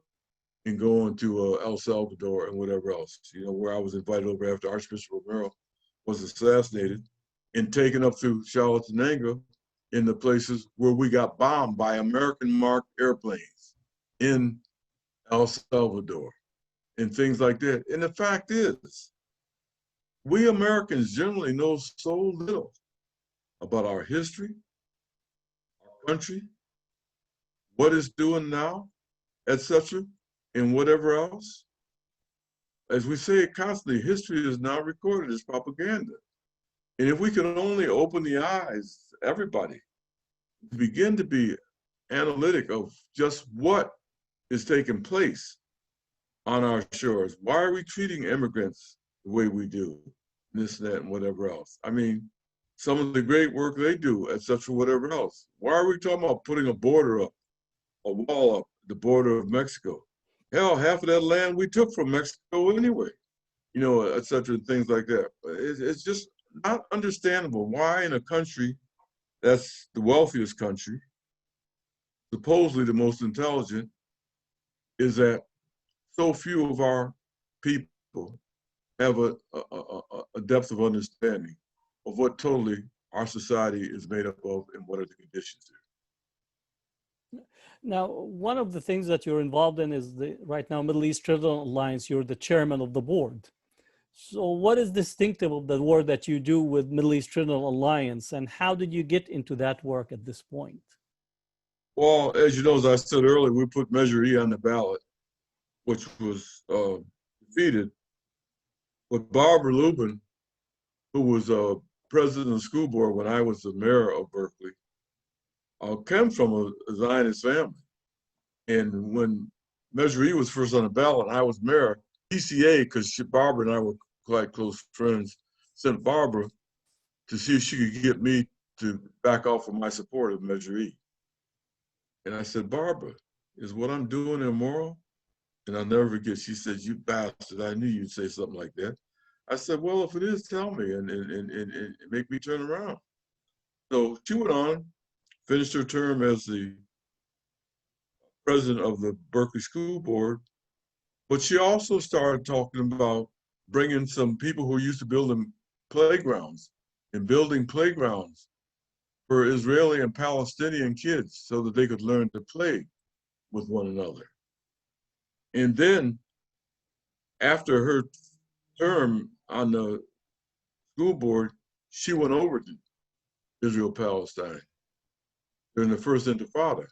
and going to El Salvador and whatever else, you know, where I was invited over after Archbishop Romero was assassinated, and taken up through Charlottesville in the places where we got bombed by American-marked airplanes in El Salvador and things like that. And the fact is, we Americans generally know so little about our history, our country, what it's doing now, etc., and whatever else. As we say it constantly, history is not recorded as propaganda. And if we can only open the eyes, everybody, to begin to be analytic of just what is taking place on our shores. Why are we treating immigrants the way we do? This, that, and whatever else. I mean, some of the great work they do, etc., whatever else. Why are we talking about putting a border up, a wall up, the border of Mexico? Hell, half of that land we took from Mexico anyway, you know, etc., and things like that. It's just not understandable why in a country that's the wealthiest country, supposedly the most intelligent, is that so few of our people have a depth of understanding of what totally our society is made up of and what are the conditions there. Now, one of the things that you're involved in is the right now Middle East Children Alliance. You're the chairman of the board. So what is distinctive of the work that you do with Middle East Children Alliance, and how did you get into that work at this point? Well, as you know, as I said earlier, we put Measure E on the ballot, which was defeated. But Barbara Lubin, who was president of the school board when I was the mayor of Berkeley, came from a Zionist family. And when Measure E was first on the ballot, and I was mayor, PCA, because Barbara and I were quite close friends, sent Barbara to see if she could get me to back off of my support of Measure E. And I said, Barbara, is what I'm doing immoral? And I'll never forget, she said, you bastard, I knew you'd say something like that. I said, well, if it is, tell me and make me turn around. So she went on, finished her term as the president of the Berkeley School Board, but she also started talking about bringing some people who used to build playgrounds and building playgrounds for Israeli and Palestinian kids so that they could learn to play with one another. And then after her term on the school board, she went over to Israel, Palestine during the first Intifada.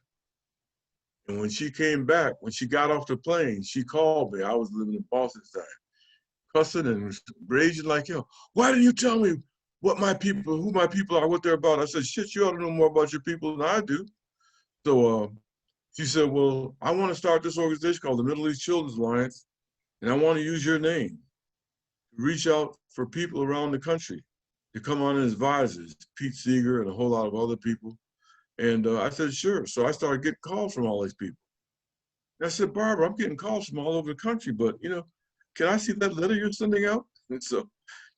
And when she came back, when she got off the plane, she called me. I was living in Boston at the time, cussing and raging like hell. Why didn't you tell me who my people are, what they're about? I said, shit, you ought to know more about your people than I do. So she said, well, I want to start this organization called the Middle East Children's Alliance, and I want to use your name to reach out for people around the country to come on as advisors, Pete Seeger and a whole lot of other people. And I said, sure. So I started getting calls from all these people. And I said, Barbara, I'm getting calls from all over the country, but can I see that letter you're sending out? And so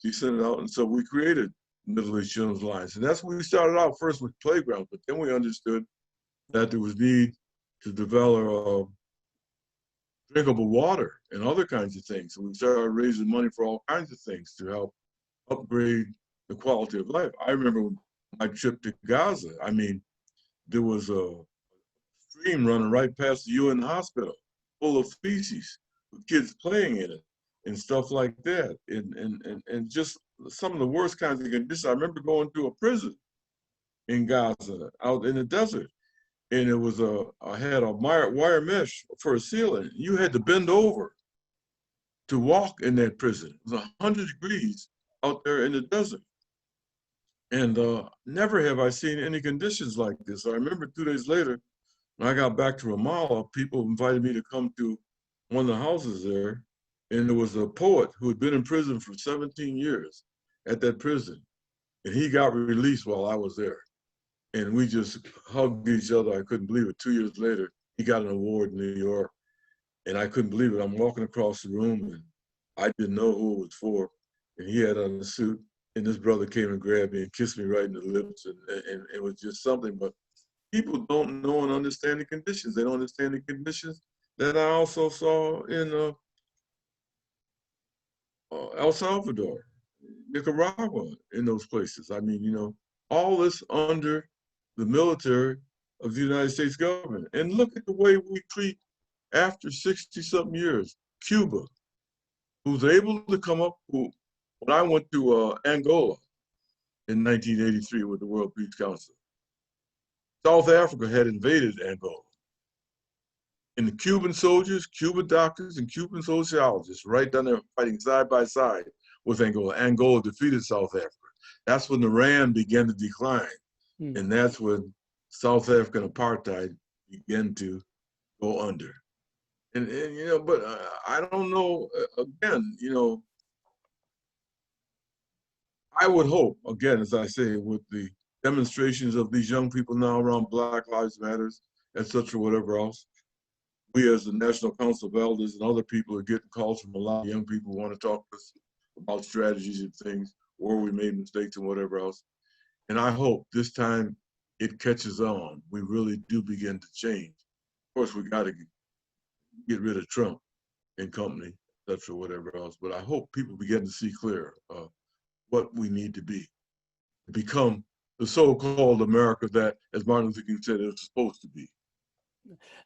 she sent it out. And so we created Middle East Children's Alliance. And that's when we started out first with playgrounds, but then we understood that there was need to develop drinkable water and other kinds of things. So we started raising money for all kinds of things to help upgrade the quality of life. I remember my trip to Gaza. I mean, there was a stream running right past the UN hospital full of feces with kids playing in it and stuff like that. And just some of the worst kinds of conditions. I remember going to a prison in Gaza out in the desert. And it was I had a wire mesh for a ceiling. You had to bend over to walk in that prison. It was 100 degrees out there in the desert. And never have I seen any conditions like this. I remember 2 days later, when I got back to Ramallah, people invited me to come to one of the houses there. And there was a poet who had been in prison for 17 years at that prison. And he got released while I was there. And we just hugged each other. I couldn't believe it. 2 years later, he got an award in New York. And I couldn't believe it. I'm walking across the room and I didn't know who it was for. And he had on a suit. And this brother came and grabbed me and kissed me right in the lips. And it was just something. But people don't know and understand the conditions. They don't understand the conditions that I also saw in El Salvador, Nicaragua, in those places. I mean, all this under the military of the United States government. And look at the way we treat, after 60-something years, Cuba, who's able to come up, when I went to Angola in 1983 with the World Peace Council, South Africa had invaded Angola. And the Cuban soldiers, Cuban doctors, and Cuban sociologists right down there fighting side by side with Angola. Angola defeated South Africa. That's when the rand began to decline. And that's when South African apartheid began to go under. And but I don't know, again, I would hope, again, as I say, with the demonstrations of these young people now around Black Lives Matters, et cetera, whatever else, we as the National Council of Elders and other people are getting calls from a lot of young people who want to talk to us about strategies and things, where we made mistakes and whatever else. And I hope this time it catches on. We really do begin to change. Of course, we got to get rid of Trump and company, et cetera, whatever else. But I hope people begin to see clear what we need to be, to become the so-called America that, as Martin Luther King said, it's supposed to be.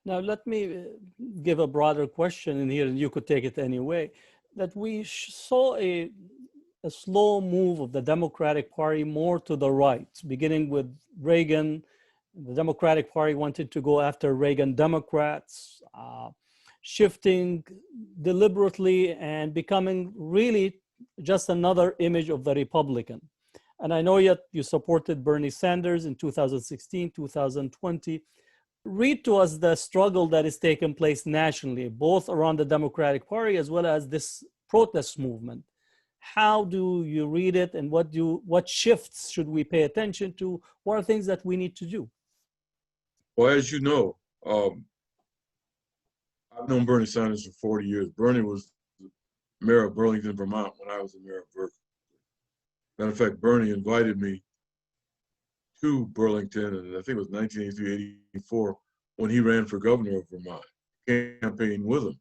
Now, let me give a broader question in here, and you could take it any way. That we saw a slow move of the Democratic Party more to the right, beginning with Reagan. The Democratic Party wanted to go after Reagan Democrats, shifting deliberately and becoming really just another image of the Republican. And I know yet you supported Bernie Sanders in 2016, 2020. Read to us the struggle that is taking place nationally, both around the Democratic Party as well as this protest movement. How do you read it, and what shifts should we pay attention to? What are things that we need to do? Well, as you know, I've known Bernie Sanders for 40 years. Bernie was the mayor of Burlington, Vermont, when I was the mayor of Berkeley. Matter of fact, Bernie invited me to Burlington, and I think it was 1983, 84, when he ran for governor of Vermont, campaigning with him.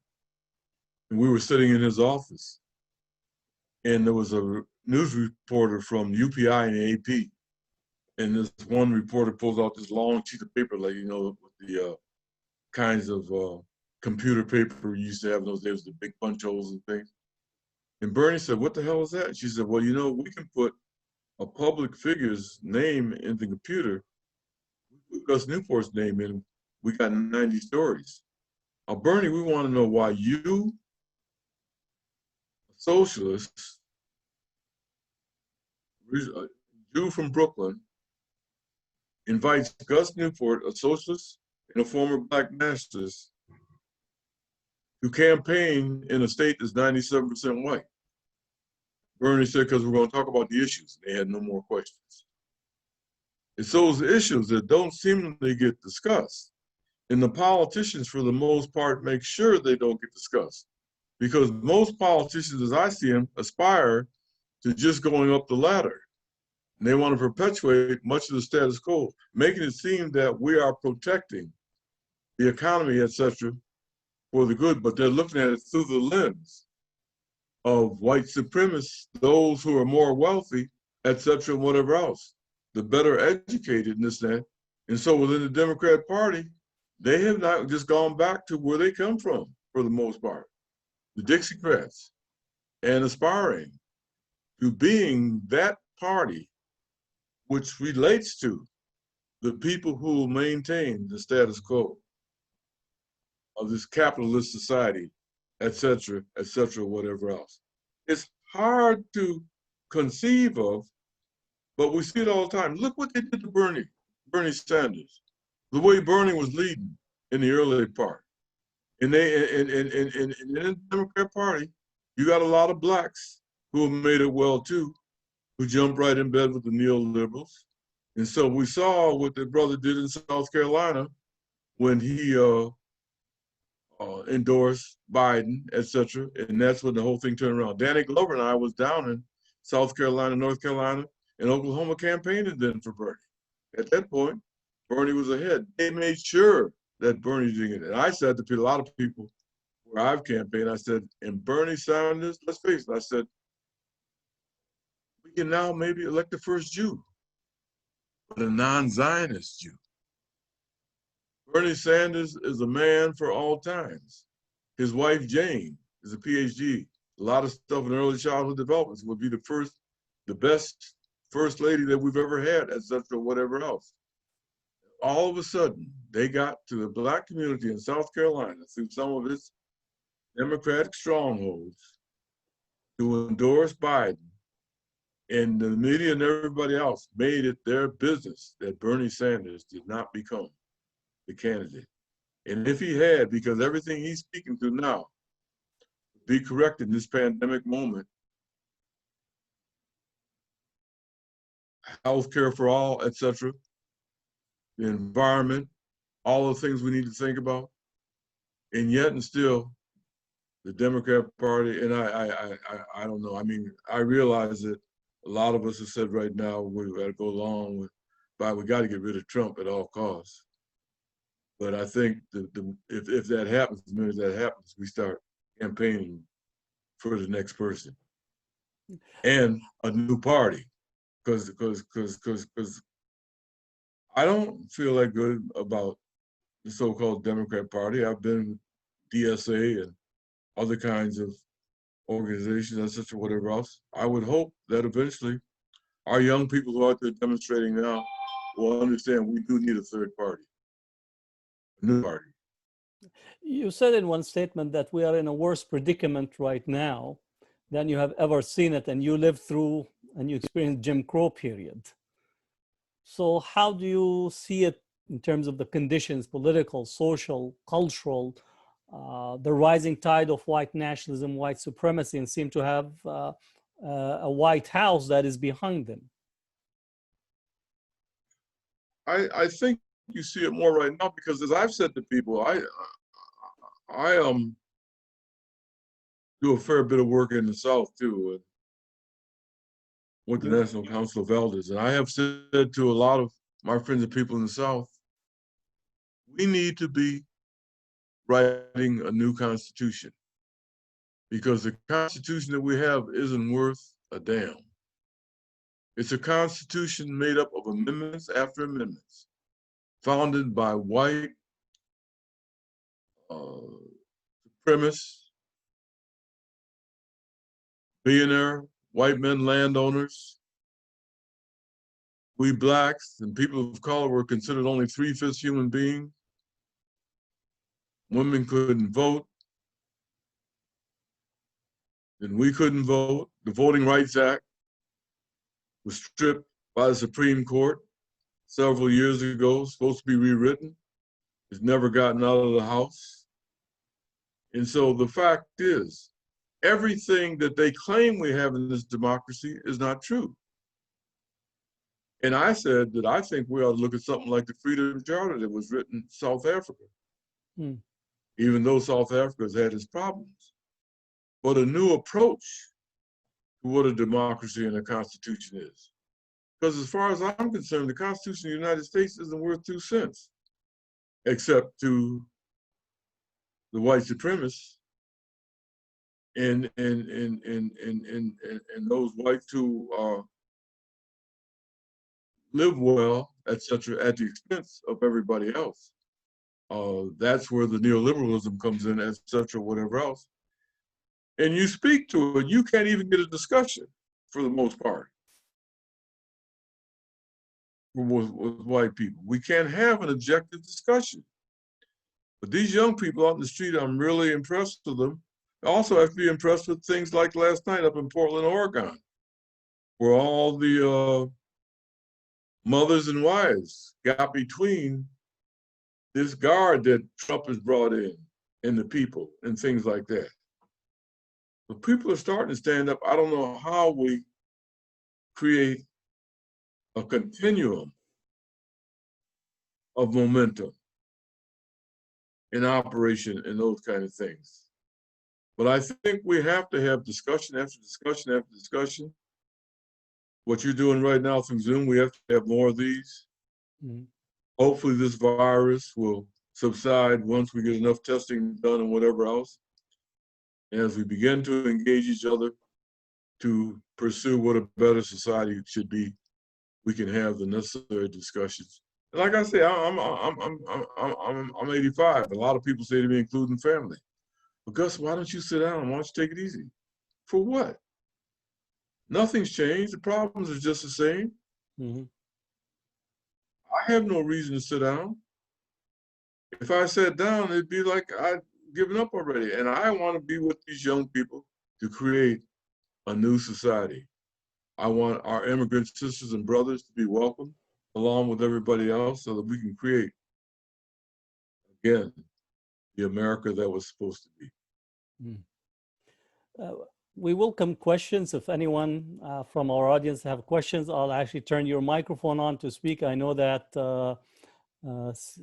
And we were sitting in his office, and there was a news reporter from UPI and AP, and this one reporter pulls out this long sheet of paper, like, you know, with the kinds of computer paper you used to have in those days, the big punch holes and things. And Bernie said, "What the hell is that?" And she said, "Well, you know, we can put a public figure's name in the computer. We put Gus Newport's name in, we got 90 stories. Now, Bernie, we want to know why you, a socialist, a Jew from Brooklyn, invites Gus Newport, a socialist and a former black nationalist, to campaign in a state that's 97% white." Bernie said, "Because we're going to talk about the issues." They had no more questions. It's those issues that don't seemingly get discussed. And the politicians, for the most part, make sure they don't get discussed. Because most politicians, as I see them, aspire to just going up the ladder. And they want to perpetuate much of the status quo, making it seem that we are protecting the economy, etc., for the good, but they're looking at it through the lens of white supremacists, those who are more wealthy, etc., and whatever else, the better educated in this and that. And so within the Democrat Party, they have not just gone back to where they come from, for the most part, the Dixiecrats, and aspiring to being that party which relates to the people who will maintain the status quo of this capitalist society, etc., whatever else. It's hard to conceive of, but we see it all the time. Look what they did to Bernie Sanders, the way Bernie was leading in the early part. And in the Democrat Party, you got a lot of blacks who have made it well too, who jumped right in bed with the neoliberals. And so we saw what the brother did in South Carolina when he endorsed Biden, etc. And that's when the whole thing turned around. Danny Glover and I was down in South Carolina, North Carolina, and Oklahoma campaigning then for Bernie. At that point, Bernie was ahead. They made sure that Bernie didn't get it. And I said to a lot of people where I've campaigned, I said, and Bernie Sanders, let's face it, I said, we can now maybe elect the first Jew, but a non-Zionist Jew. Bernie Sanders is a man for all times. His wife, Jane, is a PhD. A lot of stuff in early childhood development would be the best first lady that we've ever had, etc., whatever else. All of a sudden, they got to the black community in South Carolina through some of its Democratic strongholds to endorse Biden. And the media and everybody else made it their business that Bernie Sanders did not become the candidate. And if he had, because everything he's speaking to now would be correct in this pandemic moment, healthcare for all, etc., the environment, all the things we need to think about, and yet and still, the Democrat Party, and I don't know. I mean, I realize that a lot of us have said right now we got to go along with, but we got to get rid of Trump at all costs. But I think if that happens, as soon as that happens, we start campaigning for the next person and a new party, because I don't feel that good about the so-called Democrat Party. I've been with DSA and other kinds of organizations, etc., whatever else. I would hope that eventually our young people who are out there demonstrating now will understand we do need a third party, a new party. You said in one statement that we are in a worse predicament right now than you have ever seen it, and you lived through and you experienced Jim Crow period. So how do you see it in terms of the conditions, political, social, cultural, the rising tide of white nationalism, white supremacy, and seem to have a White House that is behind them? I think you see it more right now because, as I've said to people, I do a fair bit of work in the South too, with the National Council of Elders, and I have said to a lot of my friends and people in the South, we need to be writing a new constitution because the constitution that we have isn't worth a damn. It's a constitution made up of amendments after amendments, founded by white supremacists, billionaire white men landowners. We blacks and people of color were considered only 3/5 human beings. Women couldn't vote. Then we couldn't vote. The Voting Rights Act was stripped by the Supreme Court several years ago, supposed to be rewritten. It's never gotten out of the House. And so the fact is, everything that they claim we have in this democracy is not true. And I said that I think we ought to look at something like the Freedom Charter that was written in South Africa, even though South Africa has had its problems. But a new approach to what a democracy and a constitution is. Because as far as I'm concerned, the Constitution of the United States isn't worth 2 cents, except to the white supremacists and those whites who live well, etc., at the expense of everybody else. That's where the neoliberalism comes in, etc., whatever else. And you speak to it, you can't even get a discussion for the most part with white people. We can't have an objective discussion. But these young people out in the street, I'm really impressed with them. I also have to be impressed with things like last night up in Portland, Oregon, where all the mothers and wives got between this guard that Trump has brought in and the people and things like that. But people are starting to stand up. I don't know how we create a continuum of momentum in operation and those kind of things. But I think we have to have discussion after discussion after discussion. What you're doing right now through Zoom, we have to have more of these. Hopefully this virus will subside once we get enough testing done and whatever else. And as we begin to engage each other to pursue what a better society should be, we can have the necessary discussions. And like I say, I'm 85. A lot of people say to me, including family, "But Gus, why don't you sit down? Why don't you take it easy?" For what? Nothing's changed. The problems are just the same. I have no reason to sit down. If I sat down, it'd be like I'd given up already. And I want to be with these young people to create a new society. I want our immigrant sisters and brothers to be welcome along with everybody else so that we can create, again, the America that was supposed to be. We welcome questions. If anyone from our audience have questions, I'll actually turn your microphone on to speak. I know that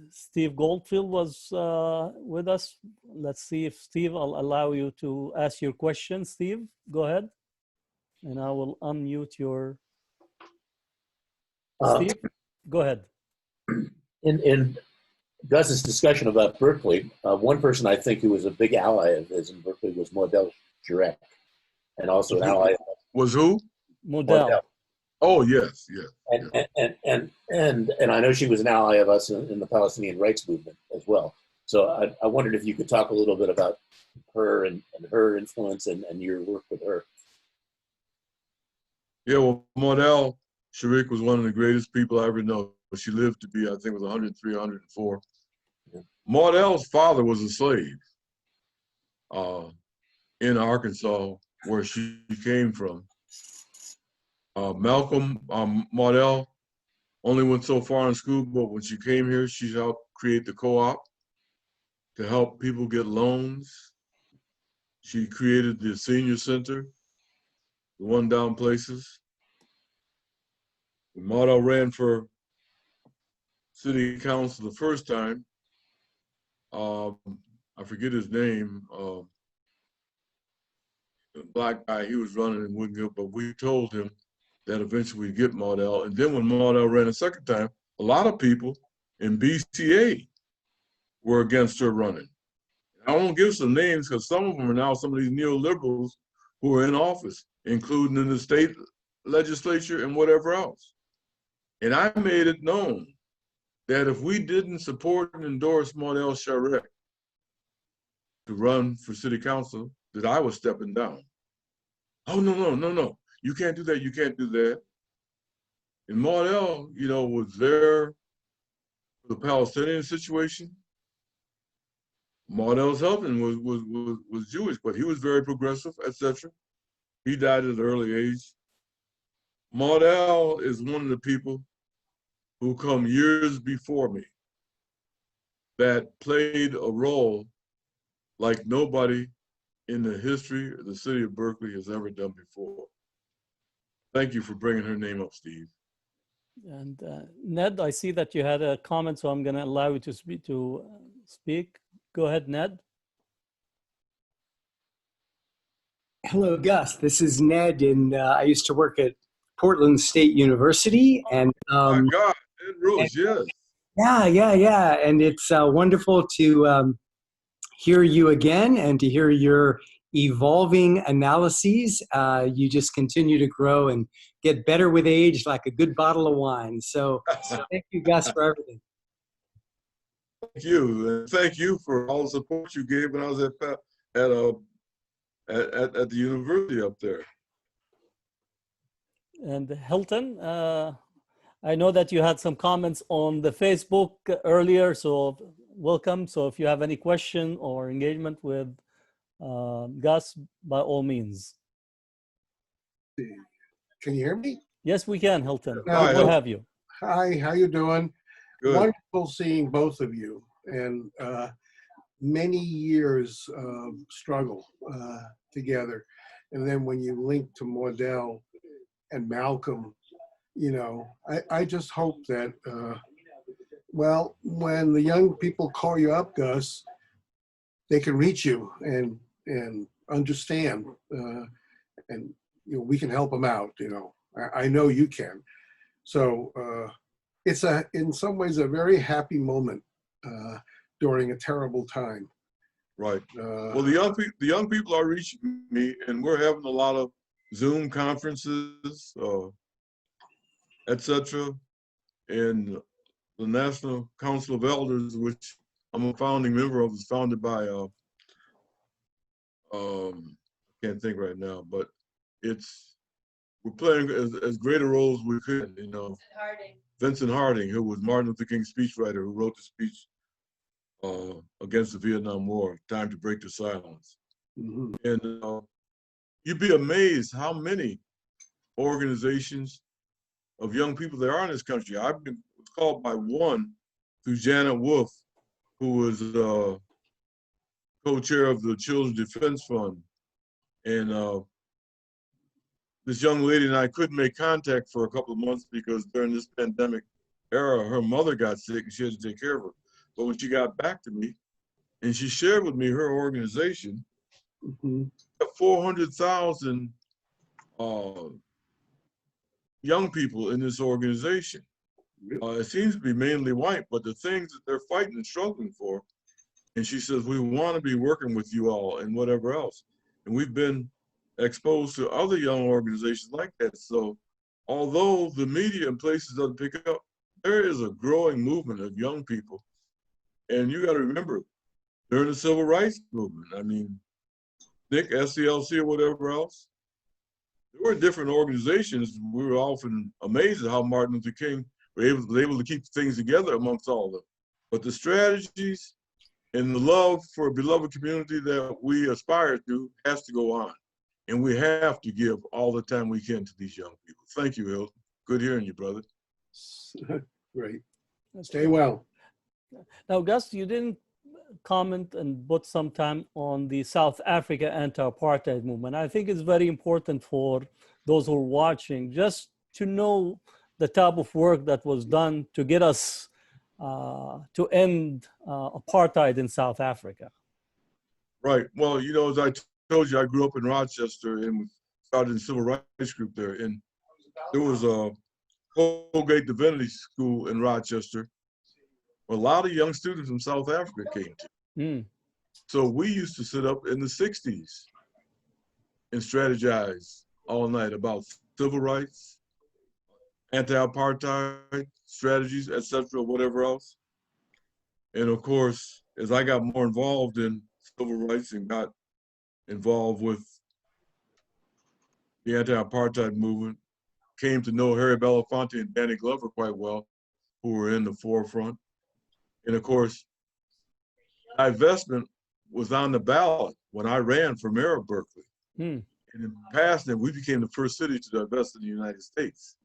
Steve Goldfield was with us. Let's see if Steve, I'll allow you to ask your question. Steve, go ahead. And I will unmute your, Steve, go ahead. In Gus's discussion about Berkeley, one person I think who was a big ally of his in Berkeley was Model Chirac, and also an ally. Was who? Model. Oh, yes, yes. And I know she was an ally of us in the Palestinian rights movement as well. So I wondered if you could talk a little bit about her and her influence and your work with her. Yeah, well, Mardel Sharik was one of the greatest people I ever know. She lived to be, I think it was 103, 104. Yeah. Mardel's father was a slave in Arkansas, where she came from. Malcolm Mardel only went so far in school, but when she came here, she helped create the co-op to help people get loans. She created the senior center, the one down places. When Mardel ran for city council the first time, I forget his name, the black guy, he was running and wouldn't go, but we told him that eventually we'd get Mardel. And then when Mardel ran a second time, a lot of people in BCA were against her running. I won't give some names because some of them are now some of these neoliberals who are in office, including in the state legislature and whatever else. And I made it known that if we didn't support and endorse Mardel Sharik to run for city council, that I was stepping down. Oh, no. You can't do that. You can't do that. And Mardel, you know, was there for the Palestinian situation. Mardel's husband was Jewish, but he was very progressive, etc. He died at an early age. Mardel is one of the people who come years before me that played a role like nobody in the history of the city of Berkeley has ever done before. Thank you for bringing her name up, Steve. And Ned, I see that you had a comment, so I'm going to allow you to speak. Go ahead, Ned. Hello, Gus. This is Ned, and I used to work at Portland State University. And my God, Ned Rose, yes. Yeah. And it's wonderful to hear you again and to hear your evolving analyses. You just continue to grow and get better with age, like a good bottle of wine. So thank you, Gus, for everything. Thank you, and thank you for all the support you gave when I was at the university up there. And Hilton, I know that you had some comments on the Facebook earlier, so welcome. So if you have any question or engagement with Gus, by all means. Can you hear me? Yes, we can, Hilton. Hi, Good to have you. Hi, how you doing? Good. Wonderful seeing both of you, and many years of struggle together. And then when you link to Mardel and Malcolm, you know, I just hope that, well, when the young people call you up, Gus, they can reach you and understand, and you know, we can help them out. You know, I know you can. So it's in some ways a very happy moment during a terrible time. Right. Well, the young people are reaching me, and we're having a lot of Zoom conferences, etc. And the National Council of Elders, which I'm a founding member of, is founded by I can't think right now, but we're playing as great a role as we could. You know, Vincent Harding, who was Martin Luther King's speechwriter, who wrote the speech against the Vietnam War, Time to Break the Silence. Mm-hmm. And you'd be amazed how many organizations of young people there are in this country. I've been called by one through Janet Wolf, who was co-chair of the Children's Defense Fund. And this young lady and I couldn't make contact for a couple of months because during this pandemic era, her mother got sick and she had to take care of her. But when she got back to me and she shared with me her organization, 400,000 young people in this organization. It seems to be mainly white, but the things that they're fighting and struggling for. And she says, we want to be working with you all and whatever else. And we've been exposed to other young organizations like that. So although the media in places doesn't pick up, there is a growing movement of young people. And you got to remember, during the civil rights movement, I mean, Nick, SCLC or whatever else, there were different organizations. We were often amazed at how Martin Luther King was able to keep things together amongst all of them. But the strategies and the love for a beloved community that we aspire to has to go on. And we have to give all the time we can to these young people. Thank you, Hilton. Good hearing you, brother. Great. Stay well. Now, Gus, you didn't comment and put some time on the South Africa anti-apartheid movement. I think it's very important for those who are watching just to know the type of work that was done to get us to end apartheid in South Africa. Right. Well, you know, as I told you, I grew up in Rochester and started in the civil rights group there. And there was a Colgate Divinity School in Rochester. A lot of young students from South Africa came to. So we used to sit up in the 60s and strategize all night about civil rights, anti-apartheid strategies, etc., whatever else. And of course, as I got more involved in civil rights and got involved with the anti-apartheid movement, came to know Harry Belafonte and Danny Glover quite well, who were in the forefront. And of course, divestment was on the ballot when I ran for mayor of Berkeley. And in past, then we became the first city to divest in the United States.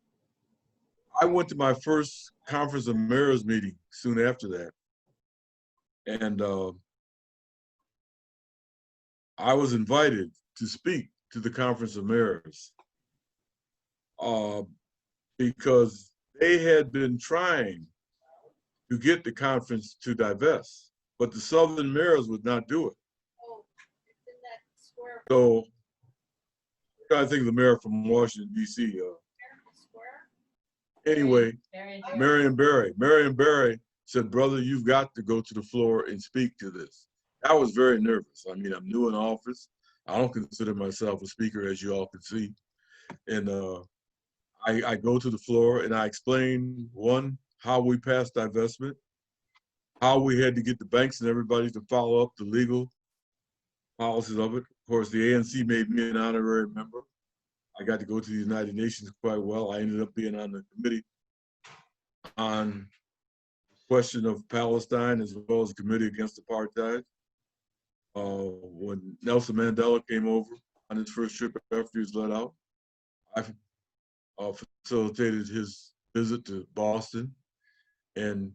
I went to my first conference of mayors meeting soon after that. And I was invited to speak to the conference of mayors because they had been trying to get the conference to divest, but the Southern mayors would not do it. So I think the mayor from Washington, D.C. Anyway, Marion Barry said, brother, you've got to go to the floor and speak to this. I was very nervous. I mean, I'm new in office. I don't consider myself a speaker, as you all can see. And I go to the floor and I explain, one, how we passed divestment, how we had to get the banks and everybody to follow up the legal policies of it. Of course, the ANC made me an honorary member. I got to go to the United Nations quite well. I ended up being on the committee on the question of Palestine as well as the committee against apartheid. When Nelson Mandela came over on his first trip after he was let out, I facilitated his visit to Boston. And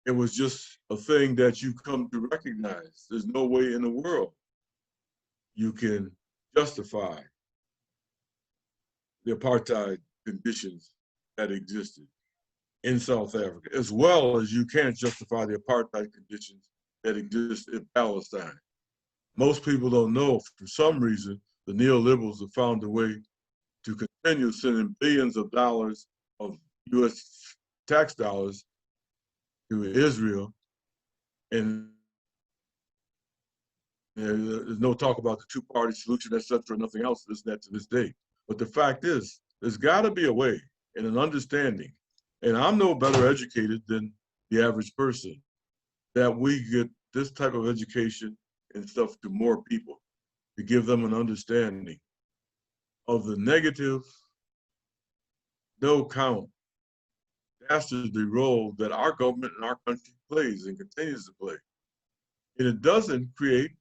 it was just a thing that you come to recognize. There's no way in the world you can justify the apartheid conditions that existed in South Africa, as well as you can't justify the apartheid conditions that exist in Palestine. Most people don't know, for some reason, the neoliberals have found a way to continue sending billions of dollars of US tax dollars to Israel, and there's no talk about the two-party solution, et cetera, nothing else is that to this day. But the fact is, there's got to be a way and an understanding, and I'm no better educated than the average person, that we get this type of education and stuff to more people, to give them an understanding of the negative, no count, dastardly role that our government and our country plays and continues to play. And it doesn't create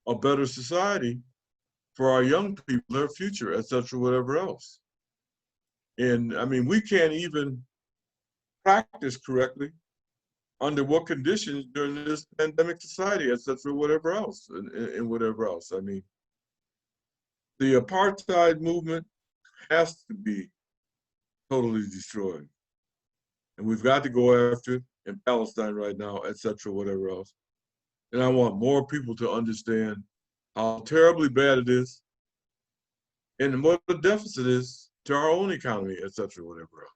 a better society for our young people, their future, et cetera, whatever else. And I mean, we can't even practice correctly under what conditions during this pandemic society, et cetera, whatever else, and whatever else. I mean, the apartheid movement has to be totally destroyed. And we've got to go after it in Palestine right now, et cetera, whatever else. And I want more people to understand how terribly bad it is and what the deficit is to our own economy, et cetera, whatever else.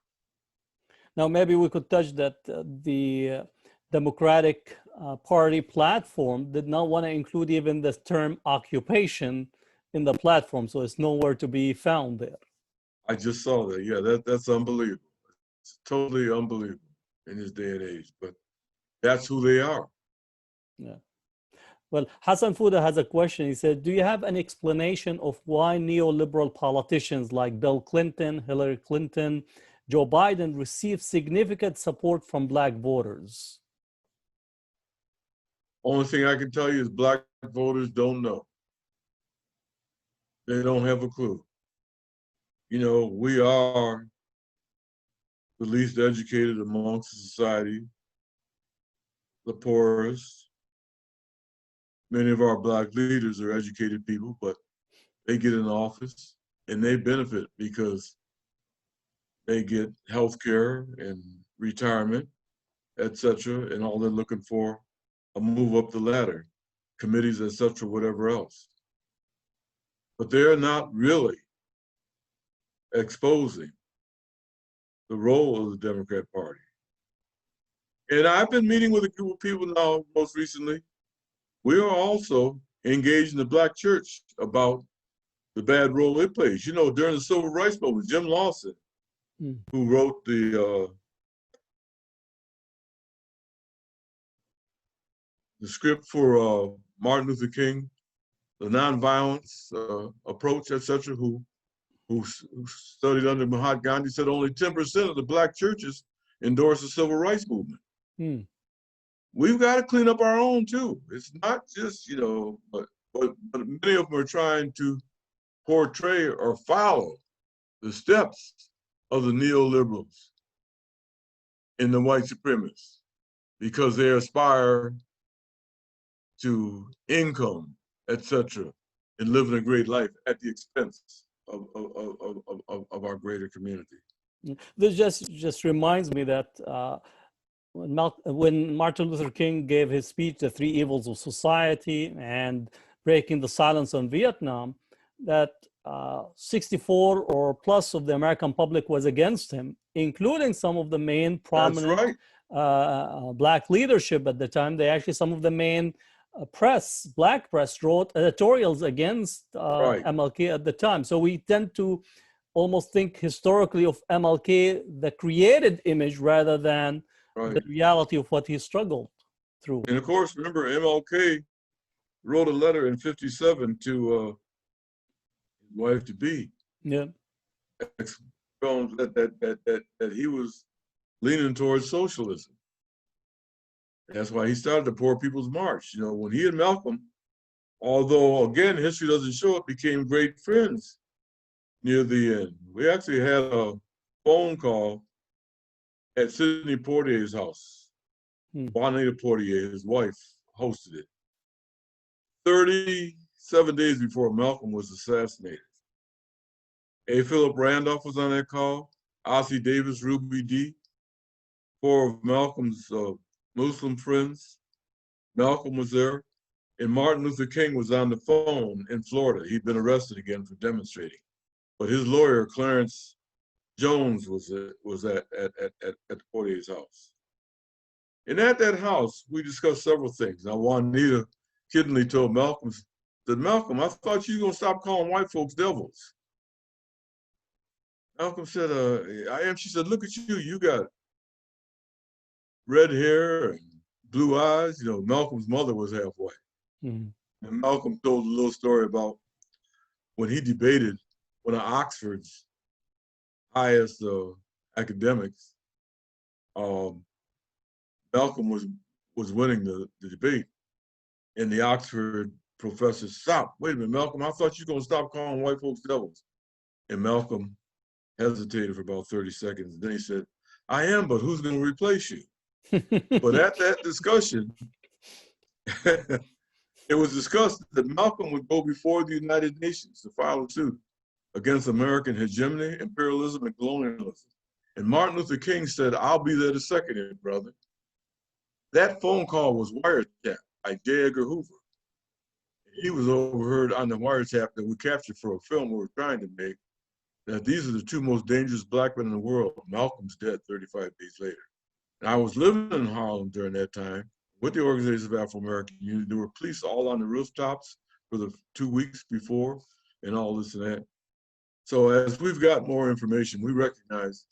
Now, maybe we could touch that the Democratic Party platform did not want to include even the term occupation in the platform, so it's nowhere to be found there. I just saw that. Yeah, that's unbelievable. It's totally unbelievable in this day and age. But that's who they are. Yeah. Well, Hassan Fouda has a question. He said, do you have an explanation of why neoliberal politicians like Bill Clinton, Hillary Clinton, Joe Biden receive significant support from Black voters? Only thing I can tell you is Black voters don't know. They don't have a clue. You know, we are the least educated amongst society, the poorest. Many of our Black leaders are educated people, but they get in office and they benefit because they get health care and retirement, etc., and all they're looking for a move up the ladder, committees, etc., whatever else. But they're not really exposing the role of the Democrat Party. And I've been meeting with a group of people now, most recently. We are also engaged in the Black church about the bad role it plays. You know, during the Civil Rights Movement, Jim Lawson, who wrote the script for Martin Luther King, the nonviolence approach, etc., who studied under Mahatma Gandhi, said only 10% of the Black churches endorsed the Civil Rights Movement. We've got to clean up our own too. It's not just, you know, but many of them are trying to portray or follow the steps of the neoliberals and the white supremacists because they aspire to income, etc., and living a great life at the expense of our greater community. This just reminds me that when Martin Luther King gave his speech, The Three Evils of Society and Breaking the Silence on Vietnam, that 64 or plus of the American public was against him, including some of the main prominent Black leadership at the time. Some of the main Black press wrote editorials against MLK at the time. So we tend to almost think historically of MLK, the created image, rather than the reality of what he struggled through. And of course, remember, MLK wrote a letter in '57 to his wife-to-be. Yeah. That he was leaning towards socialism. That's why he started the Poor People's March. You know, when he and Malcolm, although again, history doesn't show it, became great friends near the end. We actually had a phone call at Sidney Poitier's house. Juanita Poitier, his wife, hosted it. 37 days before Malcolm was assassinated. A. Philip Randolph was on that call, Ossie Davis, Ruby Dee, 4 of Malcolm's Muslim friends. Malcolm was there, and Martin Luther King was on the phone in Florida. He'd been arrested again for demonstrating. But his lawyer, Clarence Jones, was at Poitier's house. And at that house, we discussed several things. Now, Juanita kiddingly told Malcolm, said, Malcolm, I thought you were going to stop calling white folks devils. Malcolm said, I am. She said, look at you. You got red hair and blue eyes. You know, Malcolm's mother was half white. And Malcolm told a little story about when he debated one of Oxford's highest academics. Malcolm was winning the debate, and the Oxford professor stopped. Wait a minute, Malcolm, I thought you were going to stop calling white folks devils. And Malcolm hesitated for about 30 seconds. And then he said, I am, but who's going to replace you? But at that discussion, it was discussed that Malcolm would go before the United Nations to file a suit against American hegemony, imperialism, and colonialism. And Martin Luther King said, I'll be there to second it, brother. That phone call was wiretapped by J. Edgar Hoover. He was overheard on the wiretap that we captured for a film we were trying to make, that these are the 2 most dangerous Black men in the world. Malcolm's dead 35 days later. And I was living in Harlem during that time with the Organization of Afro-American Unity. There were police all on the rooftops for the 2 weeks before and all this and that. So as we've got more information, we recognize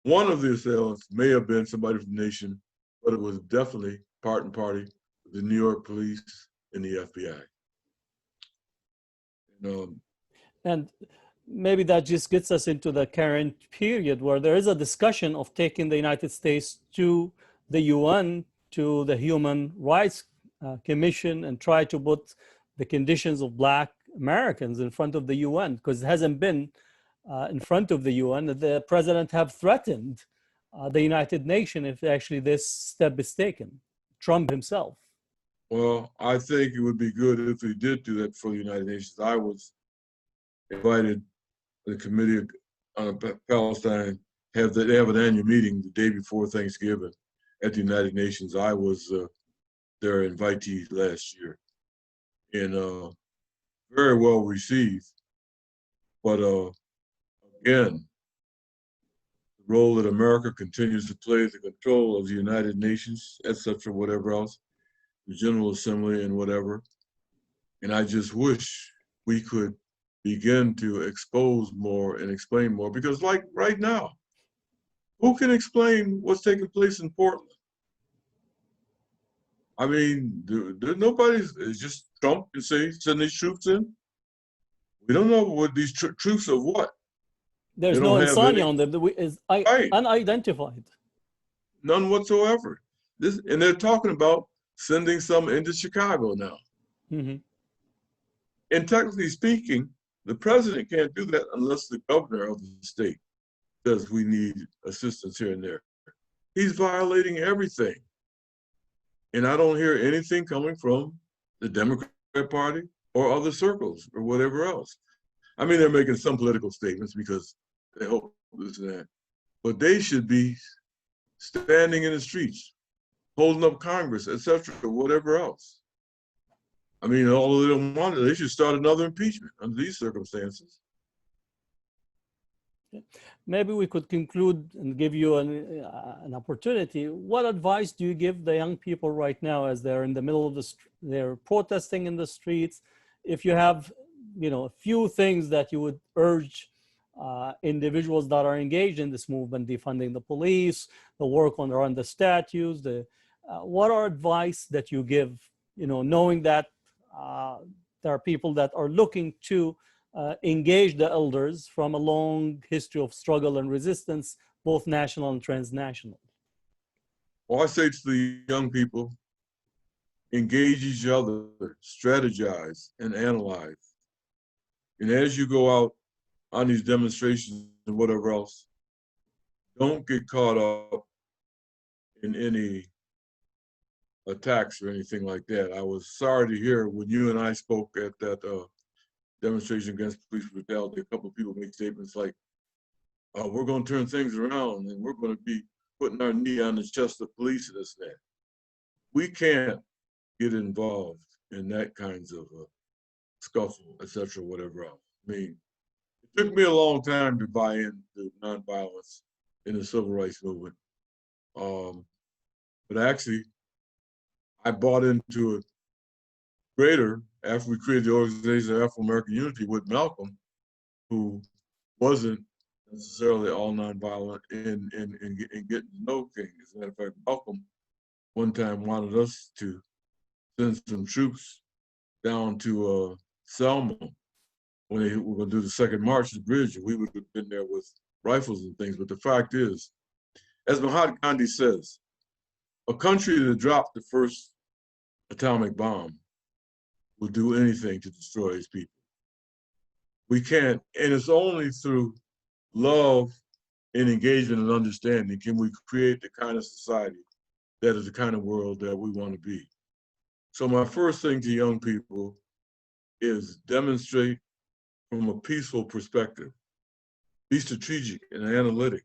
one of the assailants may have been somebody from the nation, but it was definitely part and party with the New York police and the FBI. And maybe that just gets us into the current period where there is a discussion of taking the United States to the UN, to the Human Rights Commission, and try to put the conditions of Black Americans in front of the UN, because it hasn't been in front of the UN. The president have threatened the United Nations if actually this step is taken, Trump himself. Well, I think it would be good if we did do that for the United Nations. I was invited to the Committee on Palestine. They have an annual meeting the day before Thanksgiving at the United Nations. I was their invitee last year, and very well received. But again, the role that America continues to play, the control of the United Nations, etc., whatever else, the General Assembly and whatever. And I just wish we could begin to expose more and explain more, because like right now, who can explain what's taking place in Portland? I mean, nobody's, it's just Trump can say, send these troops in. We don't know what these troops of what. There's no insania on them. Is unidentified. None whatsoever. And they're talking about sending some into Chicago now. Mm-hmm. And technically speaking, the president can't do that unless the governor of the state says we need assistance here and there. He's violating everything. And I don't hear anything coming from the Democrat Party or other circles or whatever else. I mean, they're making some political statements because they hope this and that, but they should be standing in the streets, holding up Congress, etc., whatever else. I mean, although they don't want it, they should start another impeachment under these circumstances. Maybe we could conclude and give you an opportunity. What advice do you give the young people right now as they're in the middle of they're protesting in the streets? If you have, a few things that you would urge individuals that are engaged in this movement, defunding the police, the work on the statutes, what are advice that you give, knowing that there are people that are looking to engage the elders from a long history of struggle and resistance, both national and transnational? Well, I say to the young people, engage each other, strategize, and analyze. And as you go out on these demonstrations and whatever else, don't get caught up in any attacks or anything like that. I was sorry to hear when you and I spoke at that demonstration against police brutality, a couple of people made statements like, we're going to turn things around and we're going to be putting our knee on the chest of police and this and that. We can't get involved in that kinds of scuffle, etc., whatever else. I mean, it took me a long time to buy into nonviolence in the civil rights movement. But actually, I bought into it greater after we created the Organization of Afro-American Unity with Malcolm, who wasn't necessarily all nonviolent in getting to know King. As a matter of fact, Malcolm one time wanted us to send some troops down to Selma when they were going to do the second march to the bridge, and we would have been there with rifles and things. But the fact is, as Mahatma Gandhi says, a country that dropped the first atomic bomb will do anything to destroy its people. We can't, and it's only through love and engagement and understanding can we create the kind of society that is the kind of world that we want to be. So my first thing to young people is demonstrate from a peaceful perspective. Be strategic and analytic.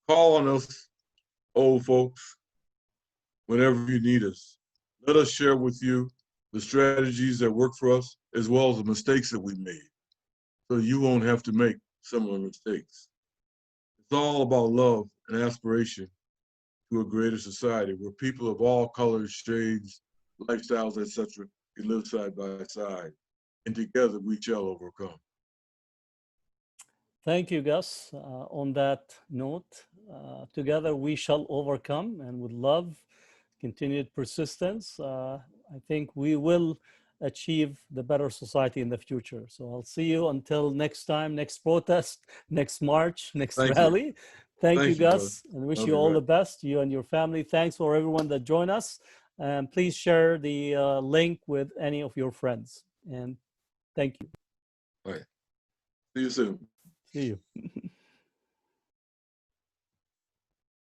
Call on us, old folks, whenever you need us. Let us share with you the strategies that work for us, as well as the mistakes that we made, so you won't have to make similar mistakes. It's all about love and aspiration to a greater society where people of all colors, shades, lifestyles, etc., can live side by side, and together we shall overcome. Thank you, Gus. On that note, together we shall overcome, and with love, continued persistence, I think we will achieve the better society in the future. So I'll see you until next time, next protest, next march, next Thank you. rally. Thank you, Thank you, brother. Gus, and wish Love you you, all the brother. best, you and your family. Thanks for everyone that joined us. And please share the link with any of your friends. And thank you. All right. See you soon. See you.